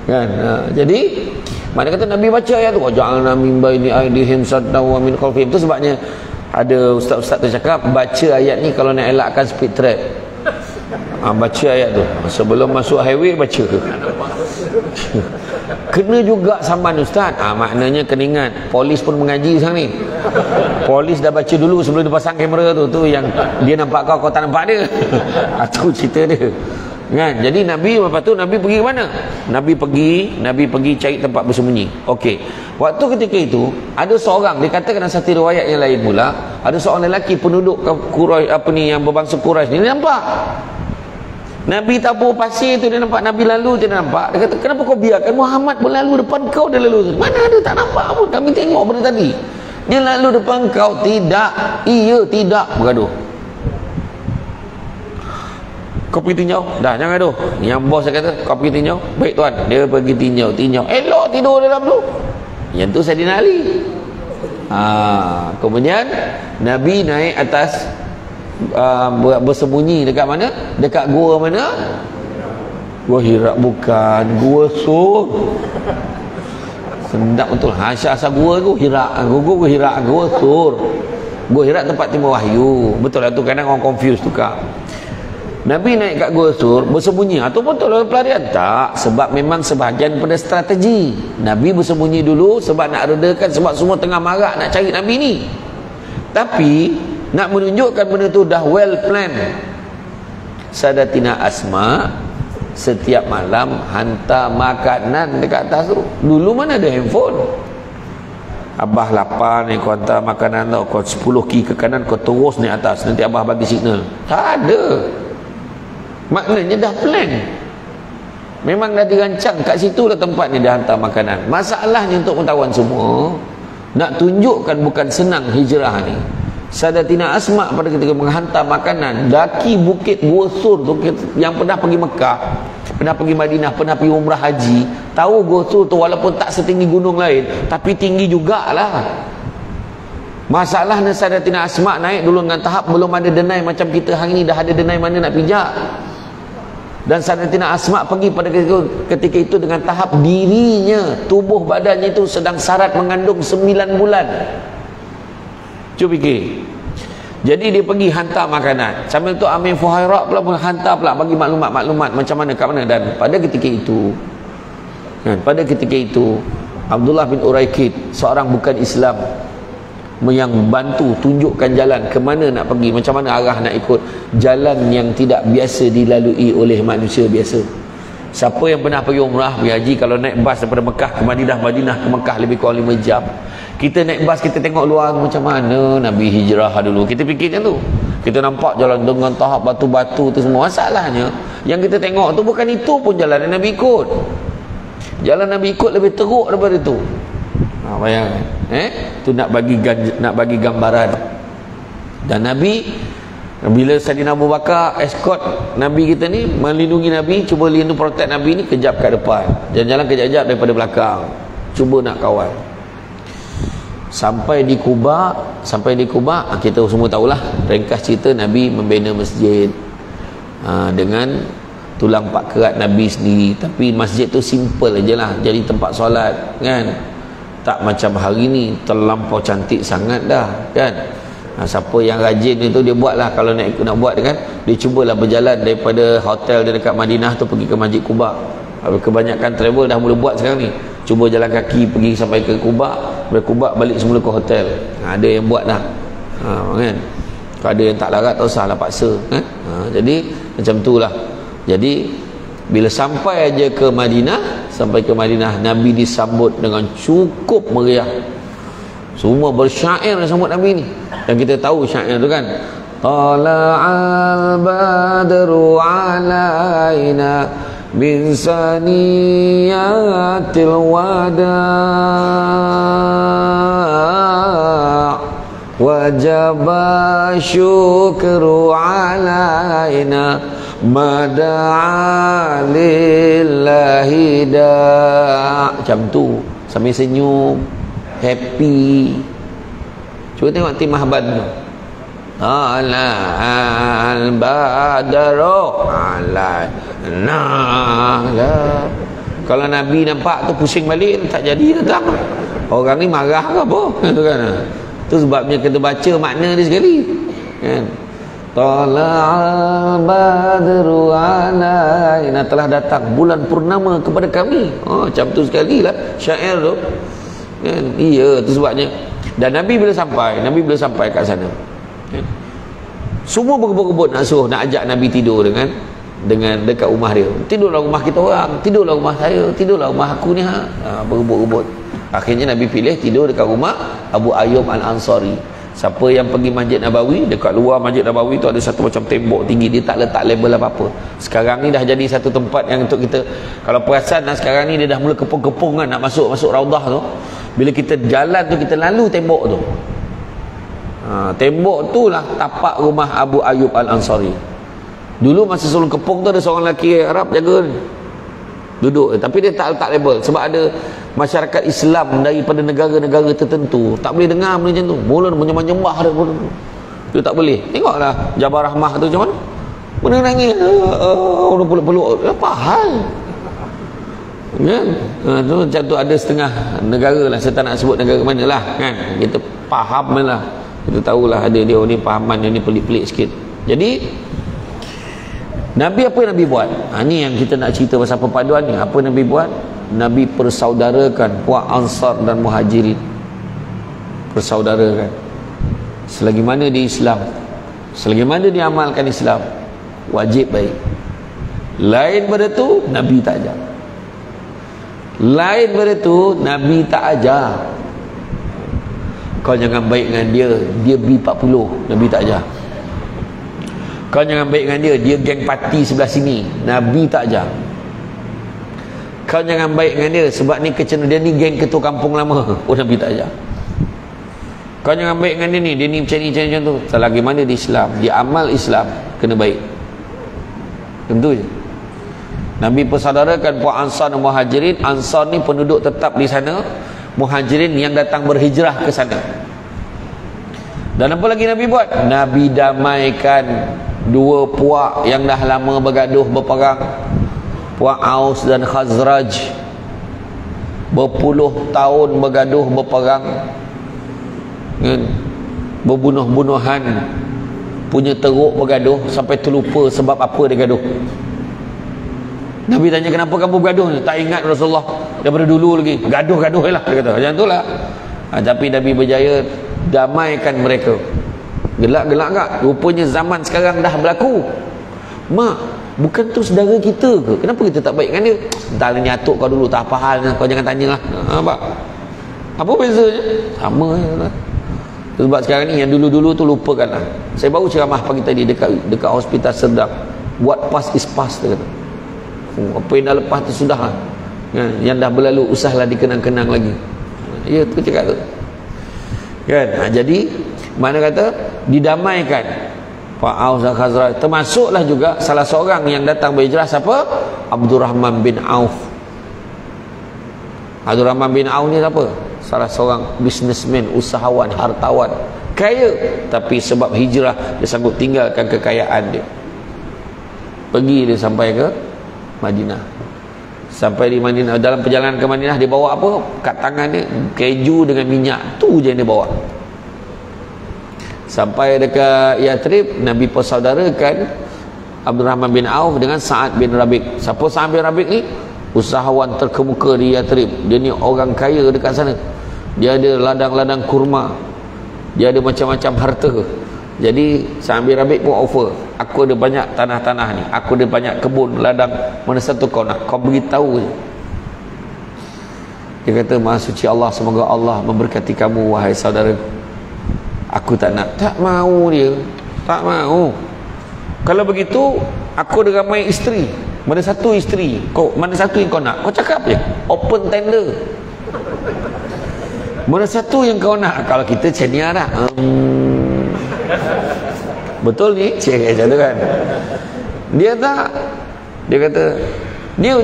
Kan? Jadi mana kata Nabi baca ayat tu, waja'alna min baini aydihim saddan wa min khalfihim. Tu sebabnya ada ustaz-ustaz tu cakap baca ayat ni kalau nak elakkan speed trap. Baca ayat tu sebelum masuk highway baca. Kena juga saman ustaz. Maknanya kena ingat polis pun mengaji sekarang ni. Polis dah baca dulu sebelum dia pasang kamera tu. Tu yang dia nampak kau tak nampak dia. Itu cerita dia. Kan? Jadi Nabi lepas tu Nabi pergi ke mana? Nabi pergi cari tempat bersembunyi. Okey. Waktu ketika itu ada seorang, dikatakan dalam satu riwayat yang lain pula, ada seorang lelaki penduduk Quraisy yang berbangsa Quraisy ni, dia nampak Nabi tabur pasir tu, dia nampak Nabi lalu, dia nampak. Dia kata, kenapa kau biarkan Muhammad berlalu depan kau, dia lalu? Mana ada, tak nampak pun, kami tengok pada tadi. Dia lalu depan kau. Tidak. Iya, tidak. Bergaduh. Kau pergi tinjau. Dah, jangan gaduh. Yang bos saya kata, kau pergi tinjau. Baik tuan. Dia pergi tinjau. Elok tidur dalam tu. Yang tu Saidina Ali. Kemudian Nabi naik atas, bersembunyi dekat mana? Dekat gua mana? Gua Hira bukan, gua Sur. Sedap betul. Asal gua tu Hira. Gua Hira, gua Sur. Gua Hira tempat timur wahyu. Betul lah tu, kadang orang confuse tukar. Nabi naik kat Gua Sur bersembunyi. Atau betul lah pelarian? Tak, sebab memang sebahagian pada strategi. Nabi bersembunyi dulu sebab nak redakan, sebab semua tengah marah nak cari Nabi ni. Tapi nak menunjukkan benda tu dah well plan. Sadatina Asma setiap malam hantar makanan dekat atas tu. Dulu mana ada handphone? Abah lapar ni, kau hantar makanan tau, kau 10 kaki ke kanan, kau terus ni atas, nanti Abah bagi signal. Tak ada. Maknanya dah plan. Memang dah dirancang kat situ lah tempat ni dia hantar makanan. Masalahnya untuk pengetahuan semua, nak tunjukkan bukan senang hijrah ni. Sadatina Asma pada ketika menghantar makanan daki bukit Gua Sur tu, yang pernah pergi Mekah, pernah pergi Madinah, pernah pergi umrah haji, tahu Gua Sur tu walaupun tak setinggi gunung lain tapi tinggi jugalah. Masalahnya Sadatina Asma naik dulu dengan tahap belum ada denai macam kita hari ni. Dah ada denai mana nak pijak. Dan Sadatina Asma pergi pada ketika itu dengan tahap dirinya, tubuh badannya itu sedang syarat mengandung 9 bulan. Cuba fikir. Jadi dia pergi hantar makanan. Sambil tu Amir Fuhairah pula hantar pula bagi maklumat-maklumat macam mana kat mana. Dan pada ketika itu Abdullah bin Uraikid, seorang bukan Islam, yang bantu tunjukkan jalan ke mana nak pergi, macam mana arah nak ikut, jalan yang tidak biasa dilalui oleh manusia biasa. Siapa yang pernah pergi umrah, pergi haji, kalau naik bas daripada Mekah ke Madinah, Madinah ke Mekah lebih kurang 5 jam. Kita naik bas, kita tengok luar macam mana Nabi hijrah dulu. Kita fikir macam tu. Kita nampak jalan dengan tahap batu-batu tu semua. Masalahnya yang kita tengok tu bukan itu pun jalan yang Nabi ikut. Jalan Nabi ikut lebih teruk daripada tu. Bayangkan. Tu nak bagi gambaran. Dan Nabi, bila Saidina Abu Bakar escort Nabi kita ni, melindungi Nabi, cuba lindung protect Nabi ni, kejap kat depan, jalan-jalan kejap-kejap daripada belakang, cuba nak kawal. Sampai di Kuba, kita semua tahulah ringkas cerita, Nabi membina masjid dengan tulang pak kerat Nabi sendiri. Tapi masjid tu simple je lah, jadi tempat solat kan. Tak macam hari ni terlampau cantik sangat dah kan. Siapa yang rajin itu dia buatlah. Kalau nak buat kan, dia cubalah berjalan daripada hotel dia dekat Madinah tu pergi ke Masjid Kuba. Kebanyakan travel dah mula buat sekarang ni, cuba jalan kaki pergi sampai ke Kuba, dari Kuba balik semula ke hotel. Ada yang buat dah kan. Kalau ada yang tak larat tak usahlah paksa kan. Jadi macam tu lah. Jadi bila sampai aja ke Madinah, Nabi disambut dengan cukup meriah. Semua bersyair sambut Nabi ni. Dan kita tahu syair tu kan, Tala'al badru alaina min saniyatil wada' wajaba syukru alaina mada'a lillahi da'. Macam tu, sambil senyum, happy. Cuba tengok timah badru. Al-badru alaina Kalau Nabi nampak tu pusing balik, tak jadi datang. Orang ni marah ke apa? Tu kan. Tu sebabnya kita baca makna dia sekali. Kan? Tala'al badru alaina, telah datang bulan purnama kepada kami. Macam tu sekali lah syair tu. Kan? Iya, tu sebabnya. Dan Nabi bila sampai kat sana. Kan? Semua berebut-rebut nak suruh, nak ajak Nabi tidur dengan dekat rumah dia. Tidurlah rumah kita orang, tidurlah rumah saya, tidurlah rumah aku ni. Berebut-rebut. Akhirnya Nabi pilih tidur dekat rumah Abu Ayyub Al-Ansari. Siapa yang pergi Masjid Nabawi, dekat luar Masjid Nabawi tu ada satu macam tembok tinggi, dia tak letak label apa-apa. Sekarang ni dah jadi satu tempat yang untuk kita, kalau perasan sekarang ni dia dah mula kepung-kepung kan, nak masuk Raudah tu. Bila kita jalan tu, kita lalu tembok tu. Tembok tu lah tapak rumah Abu Ayyub Al-Ansari. Dulu masa sebelum kepung tu ada seorang lelaki Arab jaga ni, duduk, tapi dia tak letak label. Sebab ada masyarakat Islam daripada negara-negara tertentu tak boleh dengar benda macam tu, mula menyembah-nyembah dia tak boleh. Tengoklah Jabal Rahmah tu macam mana, benda nangis, orang peluk-peluk, apa hal kan? Tu macam tu ada setengah negara lah, saya tak nak sebut negara mana lah kan, kita faham lah, kita tahulah ada dia ni fahaman dia ni pelik-pelik sikit. Jadi Nabi, apa yang Nabi buat? Ni yang kita nak cerita pasal perpaduan ni. Apa Nabi buat? Nabi persaudarakan puak Ansar dan Muhajirin. Persaudarakan. Selagi mana di Islam, selagi mana dia amalkan Islam, wajib baik. Lain pada tu, Nabi tak ajar. Lain pada tu, Nabi tak ajar. Kau jangan baik dengan dia B40, Nabi tak ajar. Kau jangan baik dengan dia geng parti sebelah sini, Nabi tak ajar. Kau jangan baik dengan dia sebab ni dia ni geng ketua kampung lama, Nabi tak ajar. Kau jangan baik dengan dia ni macam ni tu. Selagi mana di Islam, di amal Islam, kena baik. Tentu je. Nabi persaudarakan puak Ansar dan Muhajirin. Ansar ni penduduk tetap di sana, Muhajirin yang datang berhijrah ke sana. Dan apa lagi Nabi buat? Nabi damaikan dua puak yang dah lama bergaduh berperang, puak Aus dan Khazraj. Berpuluh tahun bergaduh berperang, kan? Berbunuh-bunuhan, punya teruk bergaduh sampai terlupa sebab apa dia gaduh. Nabi tanya, kenapa kamu bergaduh? Tak ingat Rasulullah, daripada dulu lagi gaduh-gaduh lah, dia kata macam itulah. Tapi Nabi berjaya damaikan mereka. Gelak-gelak tak? Rupanya zaman sekarang dah berlaku. Mak, bukan tu saudara kita ke? Kenapa kita tak baik dengan dia? Entah dia nyatuk kau dulu, tak apa hal, kau jangan tanyalah. Apa bezanya? Sama je lah. Sebab sekarang ni yang dulu-dulu tu lupakanlah. Saya baru ceramah pagi tadi dekat hospital Serdang. What past is past, dia kata. Apa yang dah lepas tu sudah lah. Yang dah berlalu, usahlah dikenang-kenang lagi. Ya, tu cakap tu. Kan? Jadi mana kata didamaikan Pak Aus dan Khazraj. Termasuklah juga salah seorang yang datang berhijrah, siapa? Abdurrahman bin Auf. Abdurrahman bin Auf ni siapa? Salah seorang businessman, usahawan, hartawan, kaya, tapi sebab hijrah dia sanggup tinggalkan kekayaan dia, pergi dia sampai ke Madinah. Sampai di Madinah, dalam perjalanan ke Madinah dia bawa apa? Kat tangan dia keju dengan minyak, tu je yang dia bawa. Sampai dekat Yathrib, Nabi persaudarakan Abdurrahman bin Auf dengan Sa'ad bin Rabiq. Siapa Sa'ad bin Rabiq ni? Usahawan terkemuka di Yathrib. Dia ni orang kaya dekat sana. Dia ada ladang-ladang kurma, dia ada macam-macam harta. Jadi Sa'ad bin Rabiq pun offer, aku ada banyak tanah-tanah ni, aku ada banyak kebun, ladang, mana satu kau nak? Kau beritahu je. Dia kata, Maha suci Allah, semoga Allah memberkati kamu wahai saudaraku. Aku tak nak. Tak mau dia, tak mau. Kalau begitu, aku ada ramai isteri, mana satu isteri kau, mana satu yang kau nak? Kau cakap je, open tender. Mana satu yang kau nak? Kalau kita macam ni lah, betul ni? Cik macam tu kan. Dia tak. Dia kata dia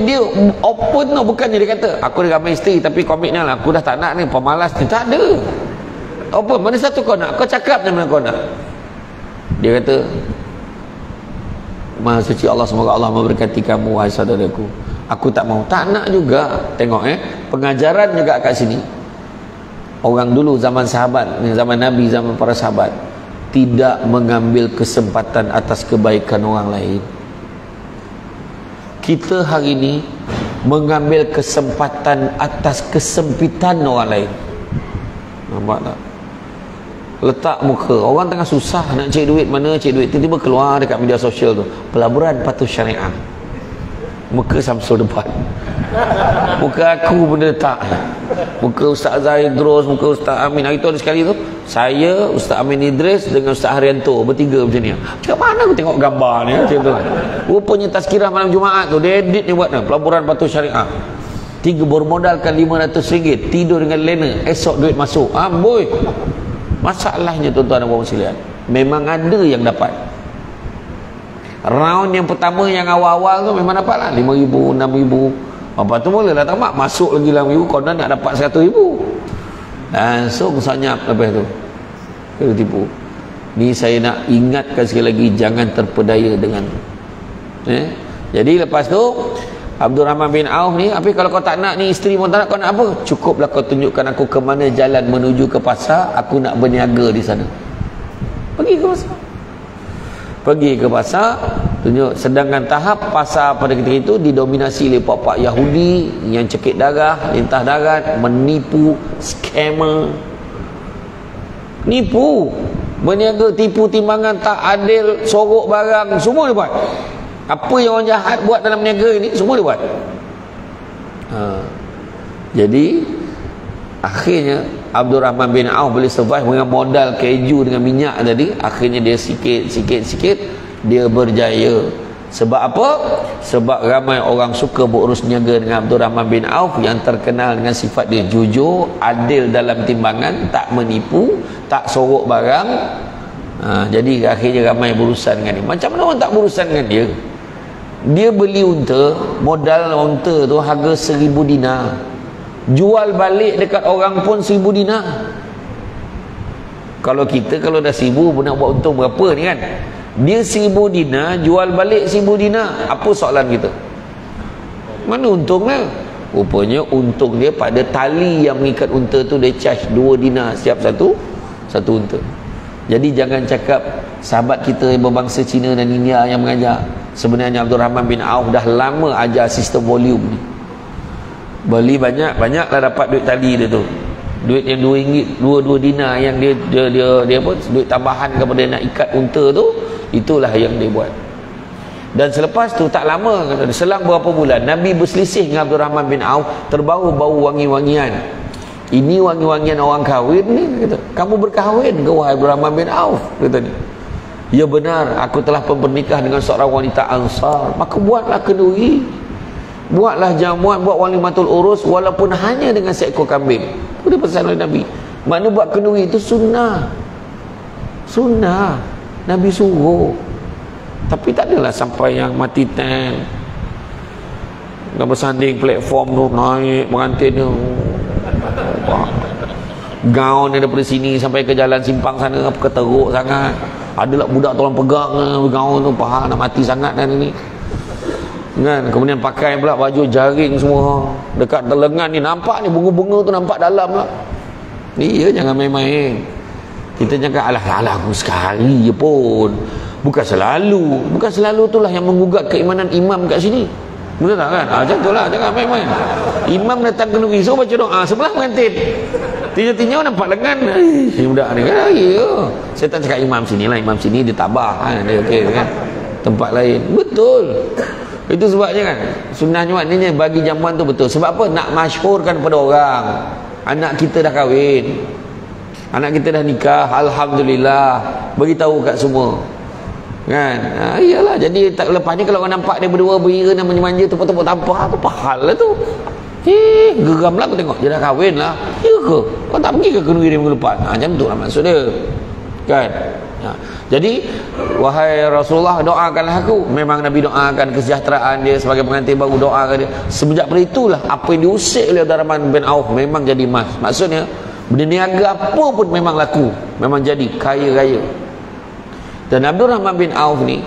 open tau. Bukannya dia kata aku dah ramai isteri tapi komitmen lah, aku dah tak nak ni, pemalas ni. Tak ada. Open. Mana satu kau nak? Kau cakap je mana kau nak. Dia kata, Maha suci Allah, semoga Allah memberkati kamu wahai saudaraku. Aku tak mau. Tak nak juga. Tengok pengajaran juga kat sini. Orang dulu zaman sahabat, zaman Nabi, zaman para sahabat, tidak mengambil kesempatan atas kebaikan orang lain. Kita hari ini mengambil kesempatan atas kesempitan orang lain. Nampak tak? Letak muka, orang tengah susah nak cari duit, mana cari duit, tiba-tiba keluar dekat media sosial tu, pelaburan patuh syariah. Muka Samsul depan, muka aku pun letak, muka Ustaz Azhar Idrus, muka Ustaz Amin. Hari tu ada sekali tu, saya, Ustaz Amin Idris dengan Ustaz Haryanto bertiga macam ni. Cakap mana aku tengok gambar ni macam tu. Rupanya tazkirah malam Jumaat tu dia edit ni buat ni, pelaburan patuh syariah. 3 bermodalkan RM500, tidur dengan lena, esok duit masuk. Boy. Masalahnya tuan-tuan dan puan sekalian, memang ada yang dapat. Round yang pertama yang awal-awal tu memang dapat lah RM5,000, RM6,000. Lepas tu mulalah tamak, masuk lagi RM6,000, konon nak dapat RM100,000. Langsung senyap lepas tu. Kena tipu. Ni saya nak ingatkan sekali lagi, jangan terpedaya dengan Jadi lepas tu Abdul Rahman bin Auf ni, tapi kalau kau tak nak ni, isteri pun tak nak, kau nak apa? Cukuplah kau tunjukkan aku ke mana jalan menuju ke pasar, aku nak berniaga di sana. Pergi ke pasar. Pergi ke pasar, tunjuk. Sedangkan tahap pasar pada ketika itu didominasi oleh pak-pak Yahudi yang cekik darah, lintah darat, menipu, scammer. Nipu, berniaga, tipu timbangan, tak adil, sorok barang, semua dia buat. Apa yang orang jahat buat dalam niaga ini, semua dia buat. Jadi akhirnya Abdul Rahman bin Auf boleh survive dengan modal keju dengan minyak tadi. Akhirnya dia sikit dia berjaya. Sebab apa? Sebab ramai orang suka berurus niaga dengan Abdul Rahman bin Auf yang terkenal dengan sifat dia jujur, adil dalam timbangan, tak menipu, tak sorok barang. Jadi akhirnya ramai berurusan dengan dia. Macam mana orang tak berurusan dengan dia? Dia beli unta, modal unta tu harga 1,000 dinar. Jual balik dekat orang pun 1,000 dinar. Kalau kita kalau dah 1,000 pun nak buat untung berapa ni kan? Dia 1,000 dinar, jual balik 1,000 dinar. Apa soalan kita? Mana untungnya? Rupanya untung dia pada tali yang mengikat unta tu, dia charge 2 dinar setiap satu unta. Jadi jangan cakap sahabat kita yang berbangsa Cina dan India yang mengajar. Sebenarnya Abdul Rahman bin Auf dah lama ajar sistem volume ni. Beli banyak-banyaklah dapat duit tali dia tu. Duit yang RM2, 2 dinar yang dia apa, duit tambahan kepada nak ikat unta tu, itulah yang dia buat. Dan selepas tu tak lama, selang berapa bulan, Nabi berselisih dengan Abdul Rahman bin Auf, terbau bau wangi-wangian. Ini wangi-wangian orang kahwin ni, kata. Kamu berkahwin ke wahai Abdul Rahman bin Auf? Kata dia. Ya benar, aku telah bernikah dengan seorang wanita Ansar. Maka buatlah kenduri, buatlah jamuan, buat walimatul urus, walaupun hanya dengan seekor kambing. Itu pesan oleh Nabi. Makna buat kenduri itu sunnah. Sunnah. Nabi suruh. Tapi tak adalah sampai yang mati tank, dah bersanding platform tu, naik pengantin tu, gaun daripada sini sampai ke jalan simpang sana, keteruk sangat. Adalah budak tolong pegang gaun tu, paha nak mati sangat kan ini kan. Kemudian pakai pula baju jaring semua, dekat lengan ni nampak ni bunga-bunga tu nampak dalam lah. Iya, jangan main-main. Kita cakap alah aku sekali je pun. Bukan selalu itulah yang menggugat keimanan imam kat sini. Betul tak kan? Macam tu lah, jangan main-main. Imam datang ke negeri, so baca doa sebelah pengantin. Tinjau-tinjau nampak lengan. Budak ni kan, ya. Saya tak cakap imam sini lah, imam sini dia tabah kan, dia okey kan. Tempat lain. Betul. Itu sebabnya kan, sunnahnya maknanya bagi jamuan tu betul. Sebab apa? Nak masyhurkan pada orang. Anak kita dah kahwin. Anak kita dah nikah, alhamdulillah. Beritahu kat semua. Kan? Iyalah, jadi tak lepas ni kalau orang nampak dia berdua beria dan manja-manja tepuk-tepuk tampah, apa hal lah tu? Geram lah aku tengok dia dah kahwin lah. Ya ke? Kau tak pergi ke kenduri dia minggu lepas? Macam tu lah maksud dia. Kan? Jadi wahai Rasulullah, doakanlah aku. Memang Nabi doakan kesejahteraan dia sebagai pengantin baru, doakan dia. Semenjak pada itulah apa yang diusik oleh Abdul Rahman bin Auf memang jadi emas. Maksudnya berniaga apa pun memang laku, memang jadi kaya raya. Dan Abdul Rahman bin Auf ni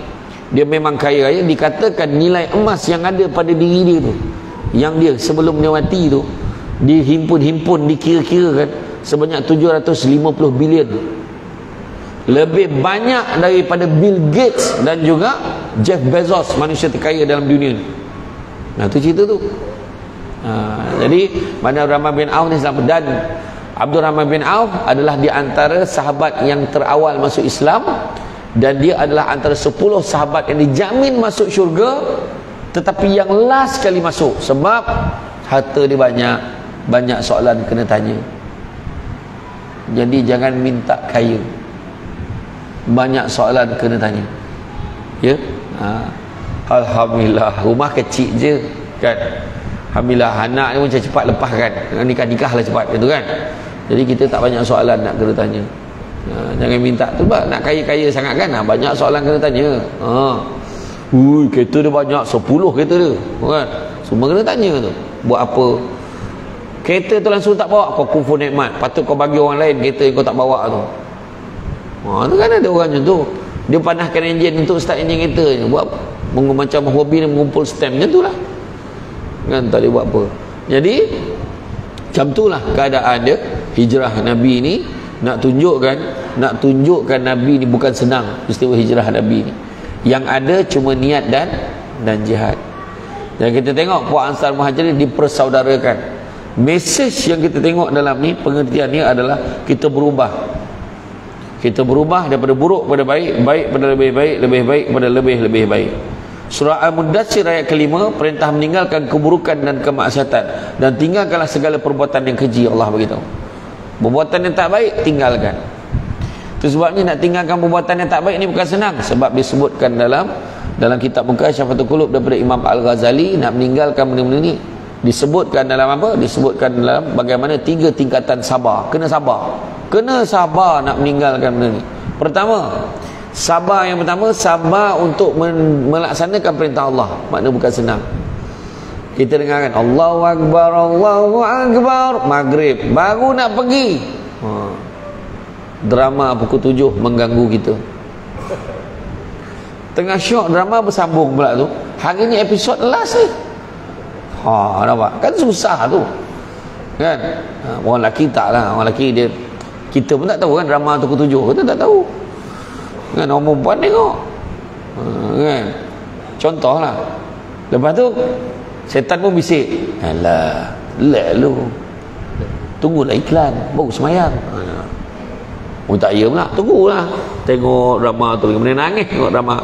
dia memang kaya raya. Dikatakan nilai emas yang ada pada diri dia tu yang dia sebelum dia mati tu dihimpun dikira-kira kan sebanyak 750 bilion, lebih banyak daripada Bill Gates dan juga Jeff Bezos, manusia terkaya dalam dunia ni. Nah tu cerita tu. Jadi Abdul Rahman bin Auf ni selamat. Dan Abdul Rahman bin Auf adalah di antara sahabat yang terawal masuk Islam, dan dia adalah antara 10 sahabat yang dijamin masuk syurga, tetapi yang last sekali masuk sebab harta dia banyak soalan kena tanya. Jadi jangan minta kaya, banyak soalan kena tanya. Ya. Alhamdulillah rumah kecil je kan, alhamdulillah anak ni macam cepat lepas kan, nikah lah cepat gitu kan. Jadi kita tak banyak soalan nak kena tanya. Jangan minta tu bah, nak kaya-kaya sangat kan, banyak soalan kena tanya. Kereta dia banyak 10 kereta dia kan, semua kena tanya tu. Buat apa kereta tu langsung tak bawa, kau kufur nikmat, patut kau bagi orang lain kereta yang kau tak bawa tu. Tu kan ada orang macam tu, dia panaskan enjin untuk start enjin kereta ni. Buat macam hobi ni mengumpul stamp macam tu lah kan, tak boleh buat apa. Jadi macam tu lah keadaan dia. Hijrah Nabi ni nak tunjukkan Nabi ni bukan senang. Peristiwa hijrah Nabi ni yang ada cuma niat dan jihad. Dan kita tengok puak Ansar Muhajirin dipersaudarakan. Mesej yang kita tengok dalam ni, pengertian ni adalah kita berubah daripada buruk pada baik, baik pada lebih baik, lebih baik pada lebih baik. Surah Al-Mudaththir ayat kelima, perintah meninggalkan keburukan dan kemaksiatan dan tinggalkanlah segala perbuatan yang keji. Allah beritahu, perbuatan yang tak baik tinggalkan. Itu sebabnya nak tinggalkan perbuatan yang tak baik ni bukan senang, sebab disebutkan dalam kitab Mukasyafatul Qulub daripada Imam Al-Ghazali, nak meninggalkan benda-benda ni disebutkan dalam apa? Disebutkan dalam bagaimana 3 tingkatan sabar. Kena sabar nak meninggalkan benda ni. Pertama, sabar yang pertama, sabar untuk melaksanakan perintah Allah. Maknanya bukan senang. Kita dengarkan Allahu Akbar, Allahu Akbar, maghrib baru nak pergi, drama pukul 7 mengganggu kita. Tengah syok drama bersambung pula tu, hari ni episod last ni. Nampak? Kan susah tu kan. Orang lelaki tak lah, orang lelaki dia, kita pun tak tahu kan drama pukul 7, kita tak tahu kan. Orang perempuan tengok kan, contohlah. Lepas tu setan pun bisik, alah lu tunggulah iklan baru semayang. Tak ya pula, tunggulah tengok drama tu, kemudian nangis tengok drama.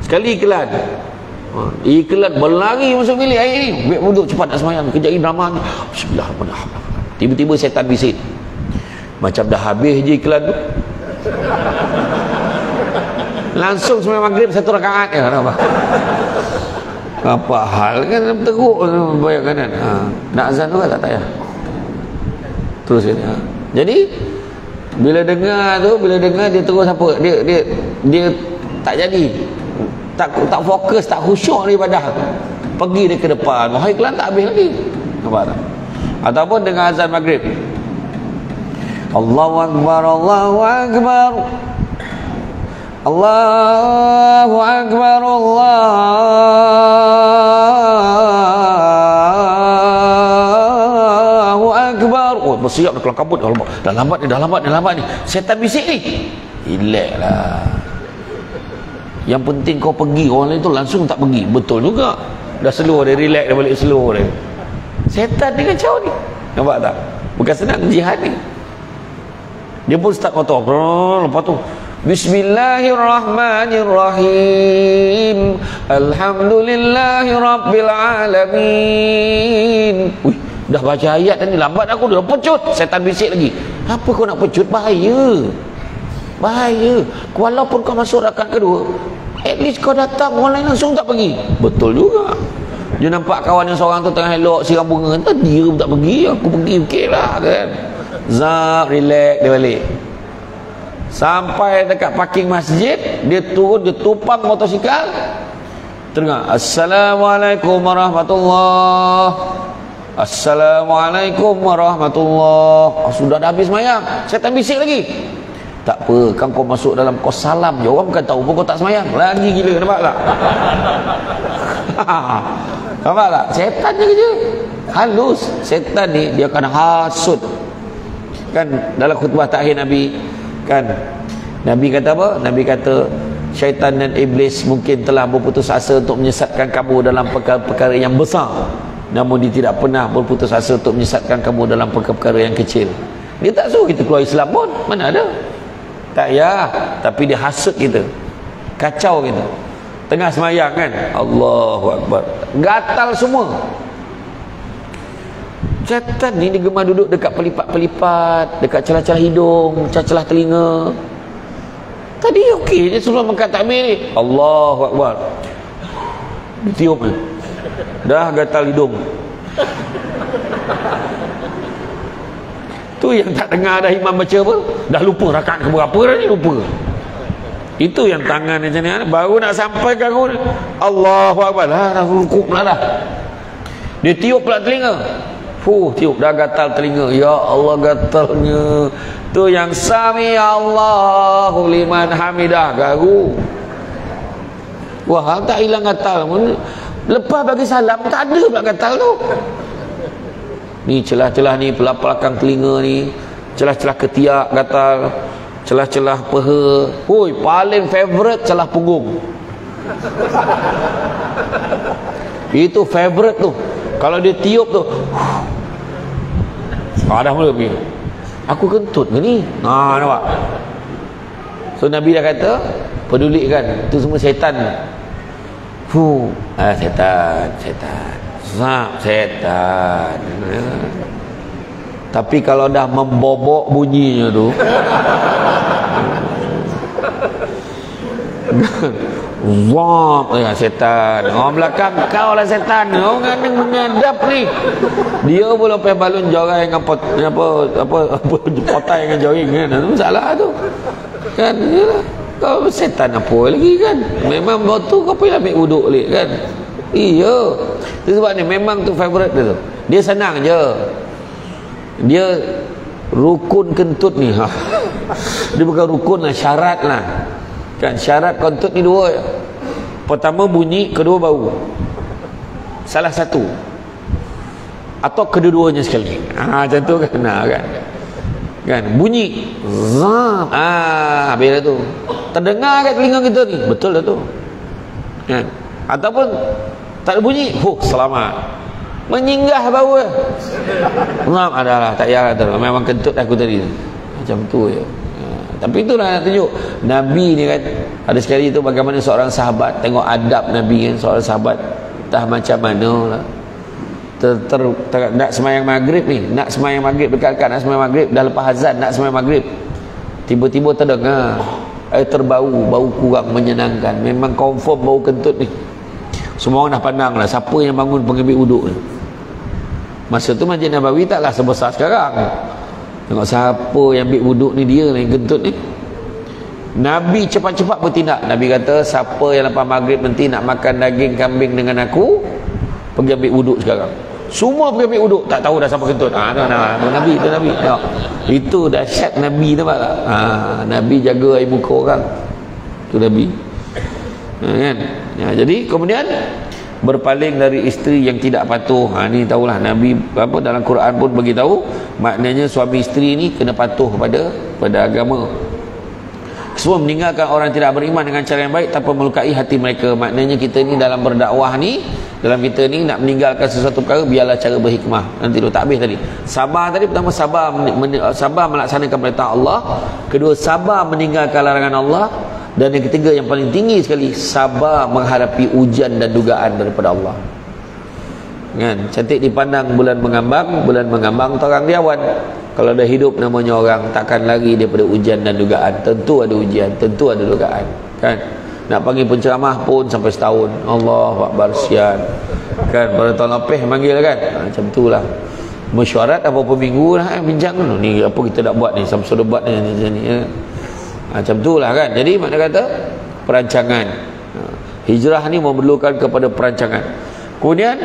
Sekali iklan berlari masuk bilik air ni, biar duduk cepat nak semayang, kejap lagi drama ni. Bismillahirrahmanirrahim. Tiba-tiba setan bisik, macam dah habis je iklan tu, langsung semayang maghrib 1 rakaat ya. Apa hal kan, teruk bayang kanan. Nak azan tu kan tak payah terus kan. Jadi bila dengar dia terus apa, dia tak jadi, tak fokus, tak khusyuk di ibadah, pergi dia ke depan, wah iklan tak habis lagi. Nampak tak? Ataupun dengan azan maghrib, Allahu Akbar, Allahu Akbar, Allahu Akbar, Allahu Akbar. Bersiap dah kelang kabut, dah lambat ni. Setan bisik ni, relax lah. Yang penting kau pergi, orang lain tu langsung tak pergi. Betul juga, dah slow dia, relax dah balik slow dia. Setan ni kacau ni, nampak tak? Bukan senang jihad ni. Dia pun start motor, lepas tu Bismillahirrahmanirrahim, Alhamdulillahirabbil alamin. Dah baca ayat ni, lambat aku dah pecut. Setan bisik lagi, apa kau nak pecut? Bahaya. Walaupun kau masuk rakaat kedua, at least kau datang, orang lain langsung tak pergi. Betul juga. Dia nampak kawan yang seorang tu tengah elok siram bunga, dia pun tak pergi, aku pergi, okey lah kan. Zap, relax, dia balik. Sampai dekat parking masjid, dia turun, dia tumpang motosikal, dengar Assalamualaikum warahmatullahi, Assalamualaikum warahmatullahi. Sudah dah habis semayang, setan bisik lagi. Tak apa, kan kau masuk dalam kau salam je, orang bukan tahu pun kau tak semayang. Lagi gila, nampak tak? Nampak tak? Setan je kerja halus. Setan ni dia akan hasut. Kan dalam khutbah takhir Nabi, kan Nabi kata apa? Nabi kata syaitan dan iblis mungkin telah berputus asa untuk menyesatkan kamu dalam perkara-perkara yang besar, namun dia tidak pernah berputus asa untuk menyesatkan kamu dalam perkara-perkara yang kecil. Dia tak suruh kita keluar Islam pun, mana ada. Tak ya, tapi dia hasut kita, kacau kita. Tengah semayang kan, Allahu Akbar, gatal semua. Syaitan ni dia gemar duduk dekat pelipat-pelipat, dekat celah-celah hidung, celah-celah telinga. Tadi okey je sebelum angkat takbir ni, Allahu Akbar, ditiup ni, dah gatal hidung. Tu yang tak dengar dah imam baca apa, dah lupa rakaat ke berapa dah ni, lupa. Itu yang tangan macam ni, baru nak sampai ke aku, Allahu Akbar, dah rukuk pula dah. Dia tiup pula telinga, tiup dah gatal telinga. Ya Allah, gatalnya tu yang sami Allahu liman hamidah, garu. Wah, tak hilang gatal. Lepas bagi salam tak ada pula gatal tu. Ni celah-celah ni, belakang telinga ni, celah-celah ketiak gatal, celah-celah peha. Paling favourite celah punggung. Itu favourite tu. Kalau dia tiup tu, dah mula pergi. Aku kentut ke ni? Nampak? So Nabi dah kata, pedulikan, itu semua syaitan. Setan. Tapi kalau dah membobok bunyinya tu, wah, setan. Orang belakang, kau lah setan. Orang kadang mengadap ni. Dia boleh pakai balon jorai dengan potai dengan jogging kan. Itu salah tu. Kan? Yalah. Kau setan apa lagi kan? Memang waktu kau pergi ambil wuduk balik kan? Iya. Itu sebab ni memang tu favourite dia tu. Dia senang je. Dia rukun kentut ni. Dia bukan rukun lah, syarat lah. Kan syarat kentut ni dua. Pertama bunyi, kedua bau. Salah satu atau kedua-duanya sekali. Macam tu kan. Kan bunyi zam, bila tu terdengar kat telinga kita ni, betul dah tu kan. Ataupun tak ada bunyi, selamat, menyinggah bau zam, adalah tak payah kata, memang kentut aku tadi macam tu je. Tapi itulah nak tunjuk Nabi ni kan. Ada sekali tu bagaimana seorang sahabat, tengok adab Nabi kan, seorang sahabat entah macam mana lah, nak semayang maghrib ni, nak semayang maghrib, dekat-dekat nak semayang maghrib, dah lepas azan nak semayang maghrib, tiba-tiba terdengar terbau, bau kurang menyenangkan. Memang confirm bau kentut ni. Semua orang dah pandang lah siapa yang bangun pengambil wuduk ni. Masa tu Masjid Nabawi taklah sebesar sekarang. Tengok siapa yang ambil wuduk ni, dia yang kentut ni. Nabi cepat-cepat bertindak. Nabi kata, siapa yang lepas maghrib nanti nak makan daging kambing dengan aku, pergi ambil wuduk sekarang. Semua pergi ambil wuduk, tak tahu dah siapa kentut. Nabi tu Nabi. Itu dahsyat Nabi, nampak tak? Nabi jaga air muka orang. Tu Nabi. Kan? Jadi kemudian berpaling dari isteri yang tidak patuh. Ni tahulah Nabi apa dalam Quran pun bagi tahu, maknanya suami isteri ni kena patuh pada agama. Semua meninggalkan orang tidak beriman dengan cara yang baik tanpa melukai hati mereka. Maknanya kita ni dalam berdakwah ni, dalam kita ni nak meninggalkan sesuatu perkara, biarlah cara berhikmah. Nanti tak habis tadi. Sabar tadi, pertama sabar melaksanakan perintah Allah, kedua sabar meninggalkan larangan Allah, dan yang ketiga yang paling tinggi sekali, sabar menghadapi ujian dan dugaan daripada Allah. Kan? Cantik dipandang bulan mengambang terang diawan. Kalau dah hidup namanya orang, takkan lari daripada ujian dan dugaan. Tentu ada ujian, tentu ada dugaan. Kan? Nak panggil penceramah pun sampai setahun. Allahu Akbar, sian. Kan? Pada tahun lepas panggil kan? Macam tu lah. Mesyuarat apa-apa minggu lah bincang. Ni apa kita nak buat ni, sama sudah buat ni. Macam tu lah kan. Jadi makna kata perancangan. Hijrah ni memerlukan kepada perancangan. Kemudian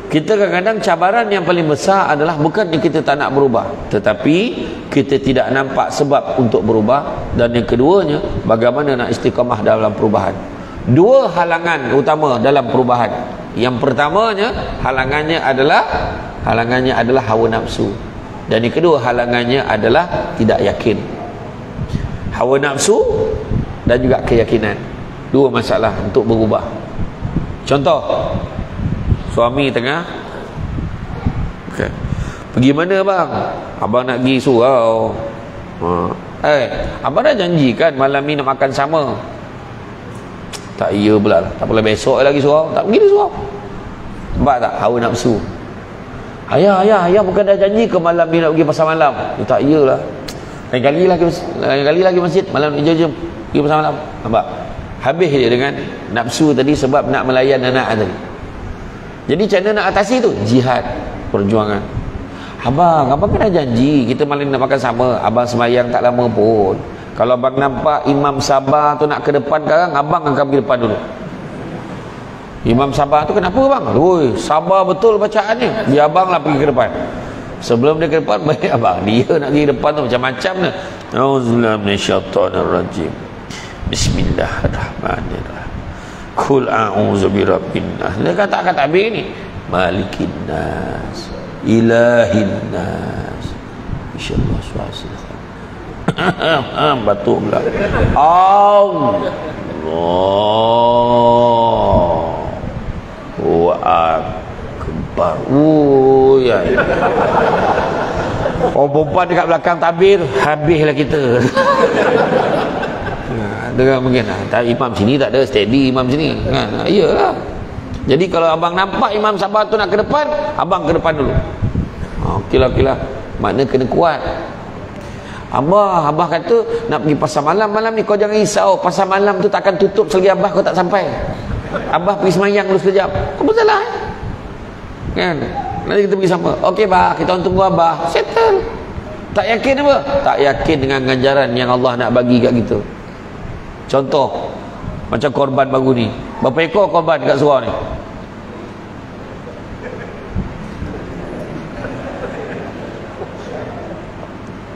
kita kadang-kadang cabaran yang paling besar adalah bukannya kita tak nak berubah, tetapi kita tidak nampak sebab untuk berubah. Dan yang keduanya, bagaimana nak istiqamah dalam perubahan. Dua halangan utama dalam perubahan. Yang pertamanya halangannya adalah hawa nafsu. Dan yang kedua halangannya adalah tidak yakin. Hawa nafsu dan juga keyakinan. Dua masalah untuk berubah. Contoh, suami tengah pergi mana bang? Abang nak pergi surau. Abang dah janjikan malam ni nak makan sama. Tak iya pula. Tak apalah, besok lagi surau. Tak pergi di surau. Nampak tak? Hawa nafsu. Ayah bukan dah janji ke malam ni nak pergi pasar malam? Tak iyalah. Lain kali lagi masjid malam ni jom pergi pasar malam. Nampak? Habis dia dengan nafsu tadi sebab nak melayan anak tadi. Jadi macam mana nak atasi tu? Jihad, perjuangan. Abang kan dah janji kita malam nak makan sama. Abang semayang tak lama pun. Kalau abang nampak Imam Sabah tu nak ke depan sekarang, abang akan pergi depan dulu. Imam Sabah tu kenapa bang? Woi, sabar betul bacaannya. Biar abang lah pergi ke depan. Sebelum dia ke depan, baik abang. Dia nak pergi ke depan tu macam-macam ni. Auzubillahi minasyaitonirrajim. Bismillahirrahmanirrahim. Qul a'udzu birabbin nas. Dia kata habis ni. Malikin nas. Ilahin nas. Insyaallah suasana. Batuk pula. Allah wa akbar. Ya. Perempuan dekat belakang tabir, habislah kita. Dengar mungkin imam sini tak ada, steady imam sini kan. Iyalah. Jadi kalau abang nampak Imam Sabah tu nak ke depan, abang ke depan dulu. Okeylah. Makna kena kuat. Abah kata nak pergi pasar malam ni, kau jangan risau. Pasar malam tu takkan tutup selagi abah kau tak sampai. Abah pergi semayang dulu sekejap. Apa salah? Kan? Nanti kita pergi sama. Okey bah, kita orang tunggu abah. Settle. Tak yakin apa? Tak yakin dengan ganjaran yang Allah nak bagi kat kita. Contoh macam korban baru ni. Berapa ekor korban dekat surau ni?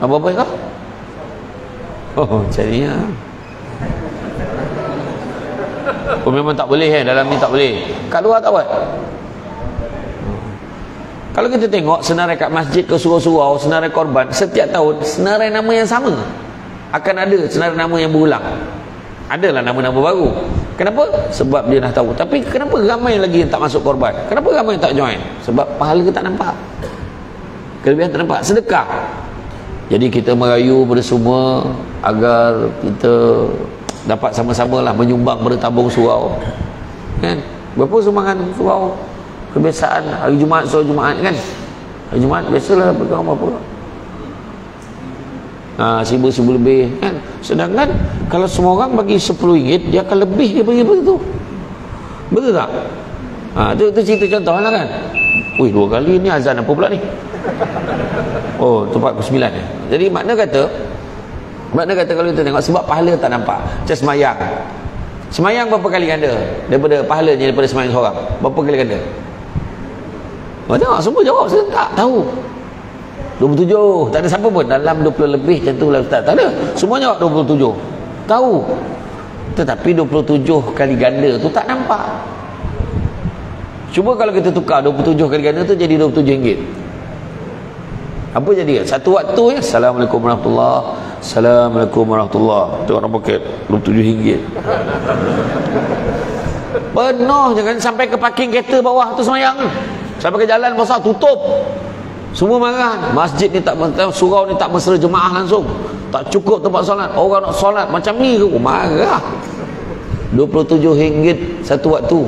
Berapa ekor? Macam ni lah. Memang tak boleh dalam ni tak boleh. Kat luar tak buat. Kalau kita tengok senarai kat masjid ke surau-surau, senarai korban, setiap tahun senarai nama yang sama. Akan ada senarai nama yang berulang. Adalah nama-nama baru. Kenapa? Sebab dia dah tahu. Tapi kenapa ramai lagi yang tak masuk korban? Kenapa ramai yang tak join? Sebab pahala kita tak nampak. Kelebihan tak nampak. Sedekah. Jadi kita merayu pada semua agar kita dapat sama-sama lah menyumbang pada tabung surau. Kan? Berapa sumbangan surau? Kebiasaan hari Jumaat, surau Jumaat kan? Hari Jumaat biasalah pegang apa-apa. 1,000 lebih kan. Sedangkan kalau semua orang bagi RM10, dia akan lebih dia bagi begitu. Betul tak? Tu cerita contoh lah kan. Wih, 2 kali ni azan apa pula ni? Oh, tempat ke-9 ni. Jadi makna kata kalau kita tengok sebab pahala tak nampak. Macam semayang berapa kali ganda daripada pahalanya daripada semayang seorang? Berapa kali ganda? Tengok semua jawab saya tak tahu. 27, tak ada siapa pun dalam 20 lebih macam tu lah Ustaz. Tak ada, semua jawab 27 tahu. Tetapi 27 kali ganda tu tak nampak. Cuba kalau kita tukar 27 kali ganda tu jadi RM27. Apa jadi? Satu waktu ya, Assalamualaikum warahmatullahi, Assalamualaikum warahmatullahi, tu orang poket RM27. Penuh jangan sampai ke parking kereta bawah tu semayang. Sampai ke jalan besar tutup. Semua marah. Masjid ni tak, surau ni tak mesra jemaah langsung. Tak cukup tempat solat. Orang nak solat macam ni ke? Marah. RM27 satu waktu.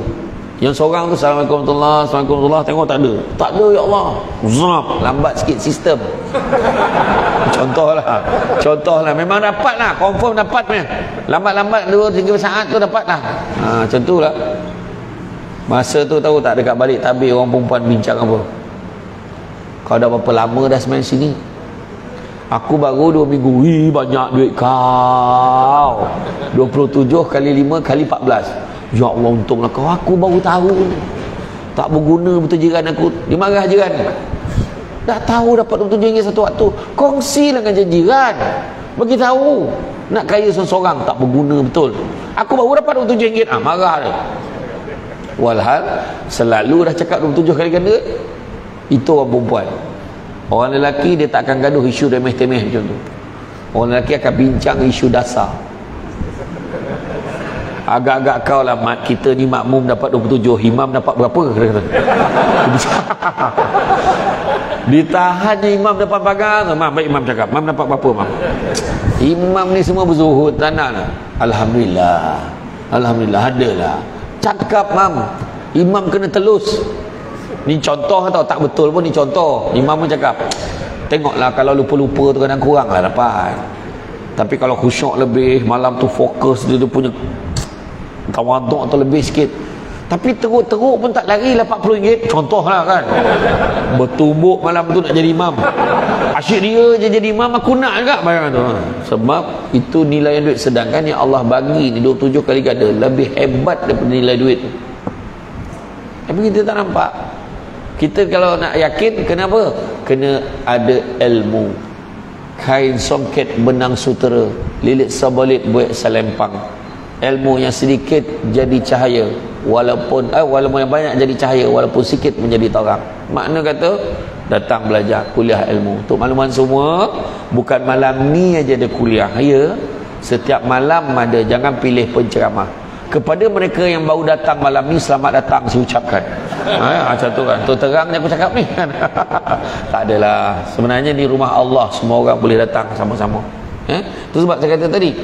Yang seorang tu Assalamualaikum warahmatullahi, Assalamualaikum warahmatullahi, tengok tak ada. Tak ada ya Allah. Zap, lambat sikit sistem. Contohlah. Memang dapat lah. Confirm dapat ni. Lambat-lambat 2-3 saat tu dapat lah. Macam tu lah. Masa tu tahu tak dekat balik tabir orang perempuan bincang apa? Kau dah berapa lama dah semain sini? Aku baru 2 minggu. Wih, banyak duit kau. 27 kali 5 kali 14. Ya Allah, untunglah kau. Aku baru tahu. Tak berguna betul jiran aku. Dia marah jiran. Dah tahu dapat RM27 satu waktu. Kongsilah dengan jiran. Bagi tahu. Nak kaya seorang tak berguna betul. Aku baru dapat RM27. Marah dia. Walhal selalu dah cakap 27 kali ganda. Itu orang perempuan. Orang lelaki dia tak akan gaduh isu remeh-temeh macam tu. Orang lelaki akan bincang isu dasar. Agak-agak kau lah, mat kita ni makmum dapat 27, imam dapat berapa? Ditahannya imam depan pagar. Mam, baik imam cakap, mam dapat berapa mam? Imam ni semua berzuhud, tanah lah. Alhamdulillah, Alhamdulillah adalah. Cakap mam, imam kena telus. Ni contoh tau, tak betul pun ni contoh. Imam pun cakap, tengoklah kalau lupa-lupa tu kadang kurang lah dapat. Tapi kalau khusyuk lebih, malam tu fokus dia punya tawaduk tu lebih sikit. Tapi teruk-teruk pun tak lari lah RM40. Contoh lah kan. Bertumbuk malam tu nak jadi imam. Asyik dia je jadi imam, aku nak juga bayang tu. Sebab itu nilai duit. Sedangkan yang Allah bagi ni 27 kali ganda lebih hebat daripada nilai duit tu. Tapi kita tak nampak. Kita kalau nak yakin, kenapa? Kena ada ilmu. Kain songket benang sutera, lilit sabalit buat salempang. Ilmu yang sedikit jadi cahaya, walaupun yang banyak jadi cahaya, walaupun sikit menjadi terang. Makna kata datang belajar kuliah ilmu. Untuk makluman semua, bukan malam ni aja ada kuliah, ya. Setiap malam ada. Jangan pilih penceramah. Kepada mereka yang baru datang malam ni, selamat datang saya ucapkan. Macam tu kan. Tu terangnya aku cakap ni kan. Tak adalah. Sebenarnya di rumah Allah semua orang boleh datang sama-sama. Tu sebab saya kata tadi,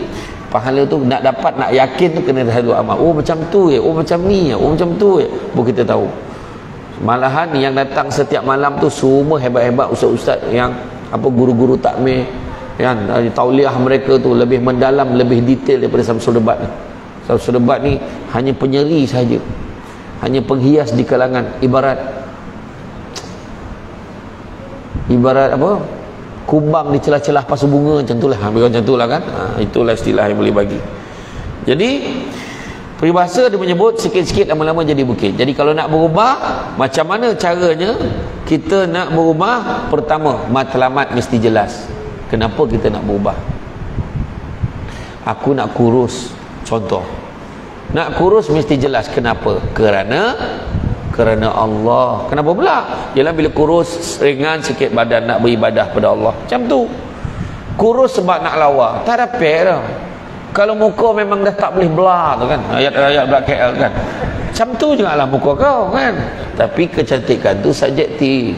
pahala tu nak dapat, nak yakin tu kena ada dua amal. Oh macam tu ya, oh macam ni ya, oh macam tu ya, baru kita tahu. Malahan yang datang setiap malam tu semua hebat-hebat ustaz-ustaz yang apa, guru-guru takmir kan, tauliah mereka tu lebih mendalam, lebih detail daripada Samsul Debat ni. Samsul Debat ni hanya penyeri saja, hanya penghias di kalangan. Ibarat apa, kumbang di celah-celah pasu bunga, macam itulah. Macam itulah kan. Itulah istilah yang boleh bagi. Jadi peribahasa dia menyebut sikit-sikit lama-lama jadi bukit. Jadi kalau nak berubah, macam mana caranya kita nak berubah? Pertama, matlamat mesti jelas. Kenapa kita nak berubah? Aku nak kurus, contoh. Nak kurus mesti jelas. Kenapa? Kerana Allah. Kenapa pula? Ialah bila kurus ringan sikit badan, nak beribadah pada Allah. Macam tu. Kurus sebab nak lawa, tak ada pair dah. Kalau muka memang dah tak boleh belah tu kan, ayat-ayat belak KL kan. Macam tu juga lah muka kau kan. Tapi kecantikan tu subjektif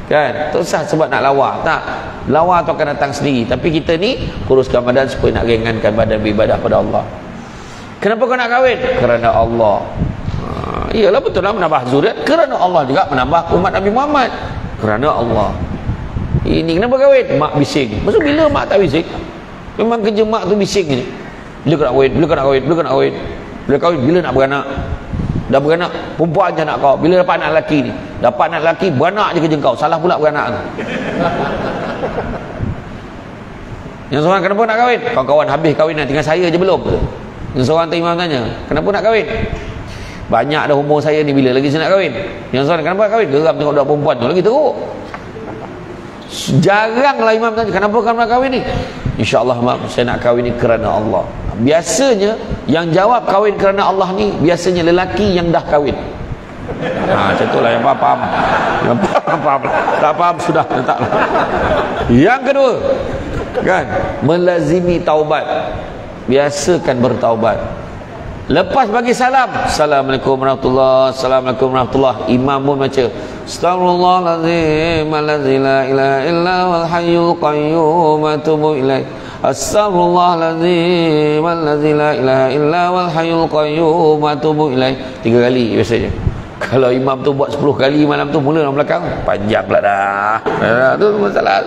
kan. Tak usah sebab nak lawa. Tak. Lawa tu akan datang sendiri. Tapi kita ni kuruskan badan supaya nak ringankan badan beribadah pada Allah. Kenapa kau nak kahwin? Kerana Allah. Iyalah betul lah, menambah zuriat kerana Allah, juga menambah umat Nabi Muhammad kerana Allah. Ini kenapa kahwin? Mak bising. Maksud bila mak tak bising? Memang kerja mak tu bising ni. Bila kau nak kahwin? Bila kau nak kahwin? Bila kau nak kahwin? Bila kahwin? Bila nak beranak? Dah beranak, perempuan je nak kau. Bila dapat anak lelaki ni? Dapat anak lelaki, beranak je kerja kau. Salah pula beranak tu. Yang seorang, kenapa nak kahwin? Kawan-kawan habis kahwinan, tinggal saya je belum. Yang seorang tu imam tanya, kenapa nak kahwin? Banyak dah umur saya ni, bila lagi saya nak kahwin? Yang seorang, kenapa nak kahwin? Geram tengok budak perempuan tu lagi teruk. Jaranglah imam tanya, kenapa kamu nak kahwin ni? InsyaAllah saya nak kahwin ni kerana Allah. Biasanya yang jawab kahwin kerana Allah ni biasanya lelaki yang dah kahwin. Macam itulah yang faham. Yang faham. Tak faham sudah letaklah. Yang kedua kan, melazimi taubat. Biasakan bertaubat. Lepas bagi salam, Assalamualaikum warahmatullahi, Assalamualaikum warahmatullahi, imam pun baca Astaghfirullahaladzim allazi la ilaha illa wal hayyul qayyum atubu ilaih. Astaghfirullahaladzim allazi la ilaha illa wal hayyul qayyum atubu ilaih. 3 kali biasanya. Kalau imam tu buat 10 kali malam tu, mula dalam belakang panjang pula dah. Itu masalah.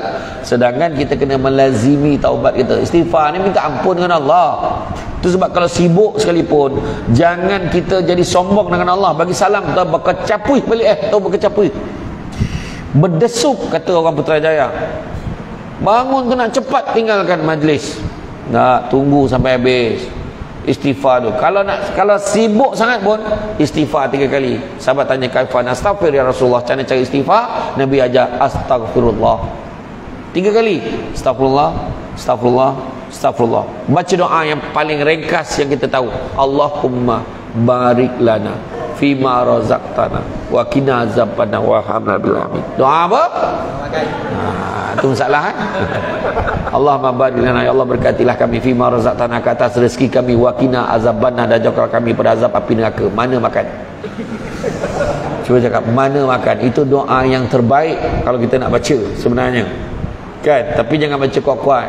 Sedangkan kita kena melazimi taubat kita. Istighfar ni minta ampun dengan Allah. Itu sebab kalau sibuk sekalipun, jangan kita jadi sombong dengan Allah. Bagi salam tu berkecapui balik, tahu berkecapui. Berdesup kata orang Putrajaya. Bangun tu nak cepat tinggalkan majlis. Nak tunggu sampai habis. Istighfar tu. Kalau sibuk sangat pun istighfar 3 kali. Sahabat tanya, kaifan astaghfir ya Rasulullah, macam mana cara istighfar? Nabi ajar astaghfirullah 3 kali. Astaghfirullah, astaghfirullah, astaghfirullah. Baca doa yang paling ringkas yang kita tahu. Allahumma barik lana fima razaqtana wa qina azabannar wa hamna bil amin. Doa apa? Itu masalah kan? Allahumma barik lana, ya Allah berkatilah kami fima razaqtana, ke atas rezeki kami, wa qina azabannar, dan jauhkan kami pada azab api neraka. Mana makan? Cuba cakap mana makan. Itu doa yang terbaik kalau kita nak baca sebenarnya kan. Tapi jangan baca kuat-kuat.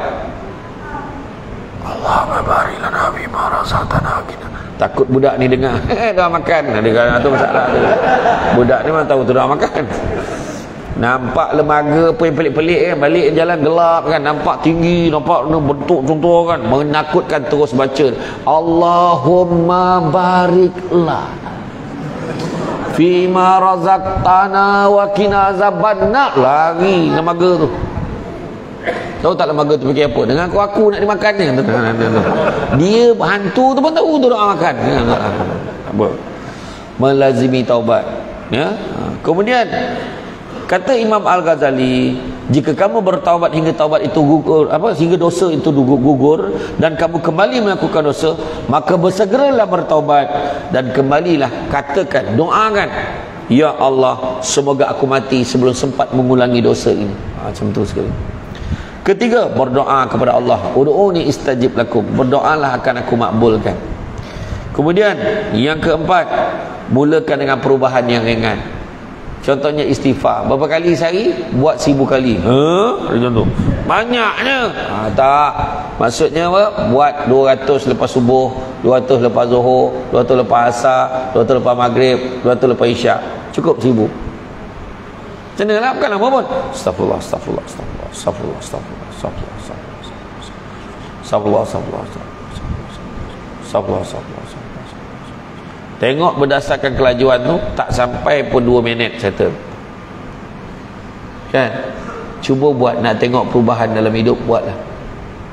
Allahumma barik lana fima razaqtana. Takut budak ni dengar doa makan. Dia kata tu masalah tu. Budak ni memang tahu tu doa makan. Nampak lembaga apa yang pelik-pelik kan, balik jalan gelap kan, nampak tinggi, nampak bentuk contoh kan, menakutkan, terus baca Allahumma bariklah fima razaqtana wa qina azabannar. Lagi lembaga tu. Tahu tak lembaga tu fikir apa? Dengan aku nak dimakan ni. Dia hantu tu pun tahu tu doa makan. Apa? Melazimi taubat. Ya. Kemudian kata Imam Al-Ghazali, jika kamu bertaubat hingga taubat itu gugur, sehingga dosa itu gugur dan kamu kembali melakukan dosa, maka bersegeralah bertaubat dan kembalilah, katakan, doakan, ya Allah, semoga aku mati sebelum sempat mengulangi dosa ini. Macam tu sekali. Ketiga, berdoa kepada Allah. Ud'uni istajib lakum. Berdoalah akan aku makbulkan. Kemudian yang keempat, mulakan dengan perubahan yang ringan. Contohnya istighfar. Berapa kali sehari? Buat 1000 kali. Contoh. Banyaknya. Tak. Maksudnya apa? Buat 200 lepas subuh, 200 lepas zuhur, 200 lepas asar, 200 lepas maghrib, 200 lepas isyak. Cukup 1000. Macam mana lah? Bukan lama pun. Astagfirullah, astagfirullah, astagfirullah, astagfirullah, astagfirullah, astagfirullah, astagfirullah, astagfirullah, astagfirullah. Tengok berdasarkan kelajuan tu, tak sampai pun 2 minit settle. Kan? Cuba buat, nak tengok perubahan dalam hidup, buatlah.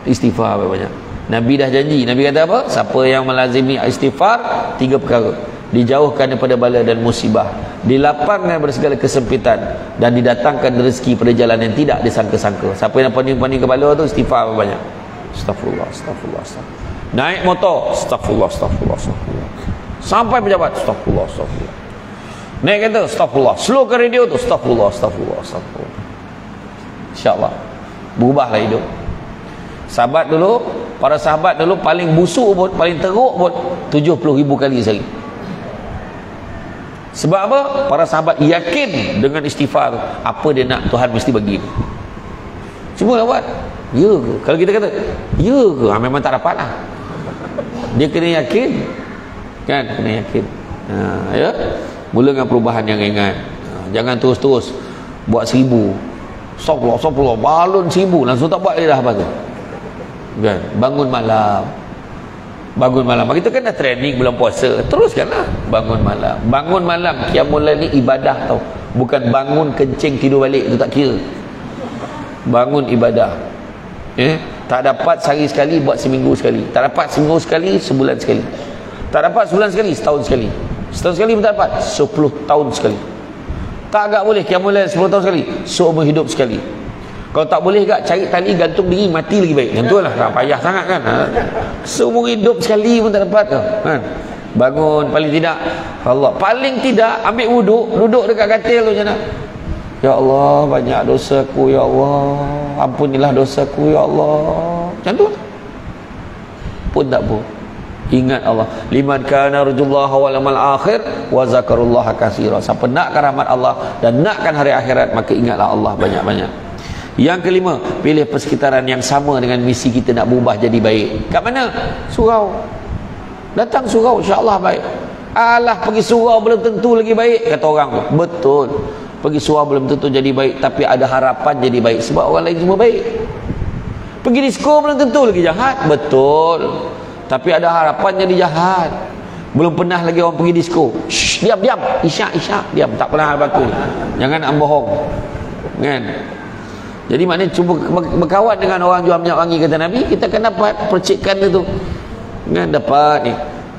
Istighfar banyak. Nabi dah janji. Nabi kata apa? Siapa yang melazimi istighfar, 3 perkara. Dijauhkan daripada bala dan musibah, dilapangkan daripada segala kesempitan, dan didatangkan rezeki pada jalan yang tidak disangka-sangka. Siapa yang paning-paning kepala tu, istighfar banyak. Astagfirullah, astagfirullah, astagfirullah. Naik motor, astagfirullah, astagfirullah, astagfirullah. Sampai pejabat, astagfirullah, astagfirullah. Naik kereta, astagfirullah. Slow ke radio tu, astagfirullah, astagfirullah, astagfirullah. InsyaAllah berubahlah hidup. Sahabat dulu, para sahabat dulu paling busuk pun, paling teruk pun 70,000 kali sehari. Sebab apa? Para sahabat yakin dengan istighfar, apa dia nak Tuhan mesti bagi. Cuma buat. Ya ke? Kalau kita kata ya ke? Memang tak dapat lah. Dia kena yakin. Kan? Kena yakin. Ya? Mula dengan perubahan yang ringan. Jangan terus-terus buat 1000. Astagfirullah, astagfirullah, balon 1000 langsung tak buat dia dah apa tu. Kan? Bangun malam. Bangun malam. Kita kan dah training bulan puasa. Teruskanlah bangun malam. Bangun malam, qiyamul lail ni ibadah tau. Bukan bangun kencing tidur balik, tu tak kira. Bangun ibadah. Tak dapat sehari sekali, buat seminggu sekali. Tak dapat seminggu sekali, sebulan sekali. Tak dapat sebulan sekali, setahun sekali. Setahun sekali pun tak dapat, 10 tahun sekali. Tak agak boleh qiyamul lail 10 tahun sekali, seumur hidup sekali. Kalau tak boleh agak, cari tali gantung diri, mati lagi baik. Yang tu lah, payah sangat kan. Seumur hidup sekali pun tak dapat kan. Bangun, paling tidak Allah, paling tidak ambil wuduk, duduk dekat katil tu macam mana. Ya Allah, banyak dosaku, ya Allah, ampunilah dosaku, ya Allah. Macam tu pun tak apa. Ingat Allah. Liman kana arjullaha wal yawmal akhir wa zakarullaha katsira. Siapa nakkan rahmat Allah dan nakkan hari akhirat, maka ingatlah Allah banyak-banyak. Yang kelima, pilih persekitaran yang sama dengan misi kita nak berubah jadi baik. Kat mana? Surau. Datang surau, insya-Allah baik. Alah, pergi surau belum tentu lagi baik, kata orang tu. Betul. Pergi surau belum tentu jadi baik, tapi ada harapan jadi baik sebab orang lain semua baik. Pergi disko belum tentu lagi jahat. Betul. Tapi ada harapan jadi jahat. Belum pernah lagi orang pergi disko. Shh, diam. Isyak, diam. Tak pernah berlaku. Jangan nak bohong. Kan? Jadi maknanya cuba berkawan dengan orang jual minyak wangi, kata Nabi, kita akan dapat percikan itu. Kan? Dapat ni.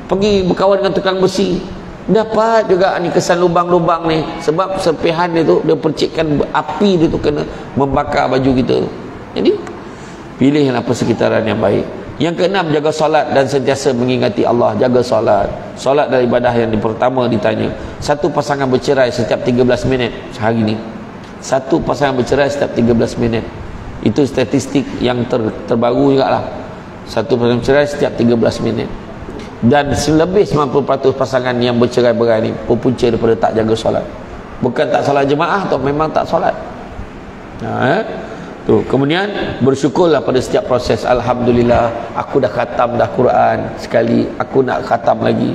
Pergi berkawan dengan tukang besi, dapat juga ni kesan lubang-lubang ni. Sebab serpihan itu dia percikkan api dia tu kena membakar baju kita. Jadi pilihlah persekitaran yang baik. Yang keenam, jaga solat dan sentiasa mengingati Allah. Jaga solat. Solat adalah ibadah yang pertama ditanya. Satu pasangan bercerai setiap 13 minit sehari ni. Satu pasangan bercerai setiap 13 minit. Itu statistik yang terbaru juga lah. Satu pasangan bercerai setiap 13 minit. Dan lebih 90% pasangan yang bercerai-berai ni berpunca daripada tak jaga solat. Bukan tak solat jemaah atau memang tak solat. Tu. Kemudian bersyukurlah pada setiap proses. Alhamdulillah, aku dah khatam dah Quran sekali, aku nak khatam lagi.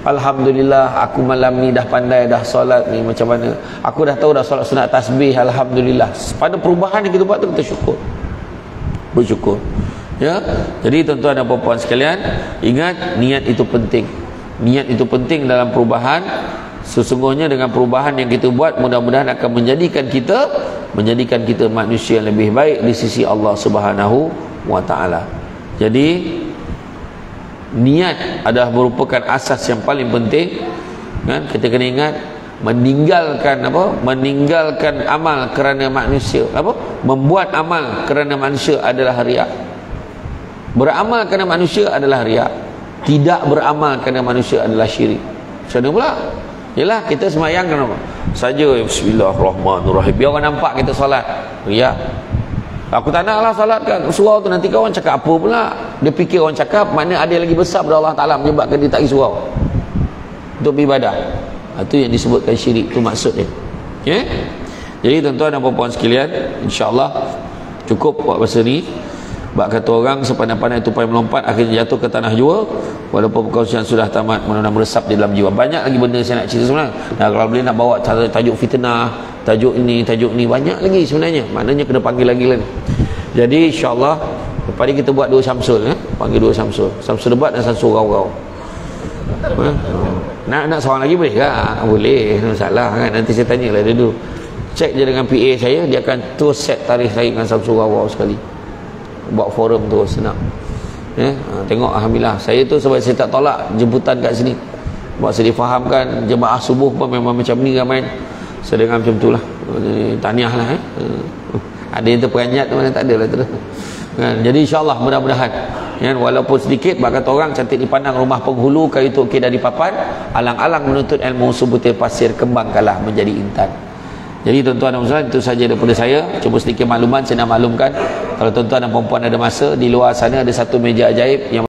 Alhamdulillah, aku malam ni dah pandai dah solat ni macam mana. Aku dah tahu dah solat sunat tasbih. Alhamdulillah. Pada perubahan yang kita buat tu kita syukur. Bersyukur. Ya. Jadi tuan-tuan dan puan-puan sekalian, ingat niat itu penting. Niat itu penting dalam perubahan. Sesungguhnya dengan perubahan yang kita buat, mudah-mudahan akan menjadikan kita manusia yang lebih baik di sisi Allah Subhanahu wa taala. Jadi niat adalah merupakan asas yang paling penting, kan? Kita kena ingat meninggalkan amal kerana manusia. Membuat amal kerana manusia adalah riak. Beramal kerana manusia adalah riak. Tidak beramal kerana manusia adalah syirik. Macam mana pula? Yalah, kita semayang kenapa? Saja bismillahirrahmanirrahim. Biar orang nampak kita solat. Riak. Aku tak naklah solat kat surau tu, nanti kawan cakap apa pula? Dia fikir orang cakap makna ada lagi besar pada Allah Taala menyebabkan dia tak pergi surau untuk beribadah. Itu yang disebutkan syirik, tu maksud dia. Okay? Jadi tuan-tuan dan puan-puan sekalian, insya-Allah cukup buat masa ni. Bak kata orang sepandai-pandai tupai melompat akhirnya jatuh ke tanah jua. Walaupun perkongsian sudah tamat, mudah-mudahan meresap di dalam jiwa. Banyak lagi benda saya nak cerita sebenarnya. Nah, kalau boleh nak bawa tajuk fitnah, tajuk ini, banyak lagi sebenarnya. Maknanya kena panggil lagi lah ni. Jadi insya-Allah lepas ni kita buat 2 Syamsul, panggil 2 Syamsul. Syamsul debat dan Syamsul rau-rau. Nak seorang lagi boleh ke? Boleh, tak masalah kan. Nanti saya tanyalah dia dulu. Cek je dengan PA saya, dia akan terus set tarikh saya dengan Syamsul rau-rau sekali. Buat forum tu senang. Tengok alhamdulillah. Saya tu sebab saya tak tolak jemputan kat sini. Buat saya difahamkan jemaah subuh pun memang macam ni ramai. Saya dengar macam tu lah. Tahniah lah. Ada yang terperanjat mana tak ada lah tu. Jadi insyaAllah mudah-mudahan walaupun sedikit, bak kata orang cantik dipandang rumah penghulu, kayu tu okey dah dipapan, alang-alang menuntut ilmu subutil pasir, kembangkanlah menjadi intan. Jadi tuan-tuan dan puan-puan, itu saja daripada saya. Cuma sedikit makluman saya nak maklumkan. Kalau tuan-tuan dan puan-puan ada masa, di luar sana ada satu meja ajaib yang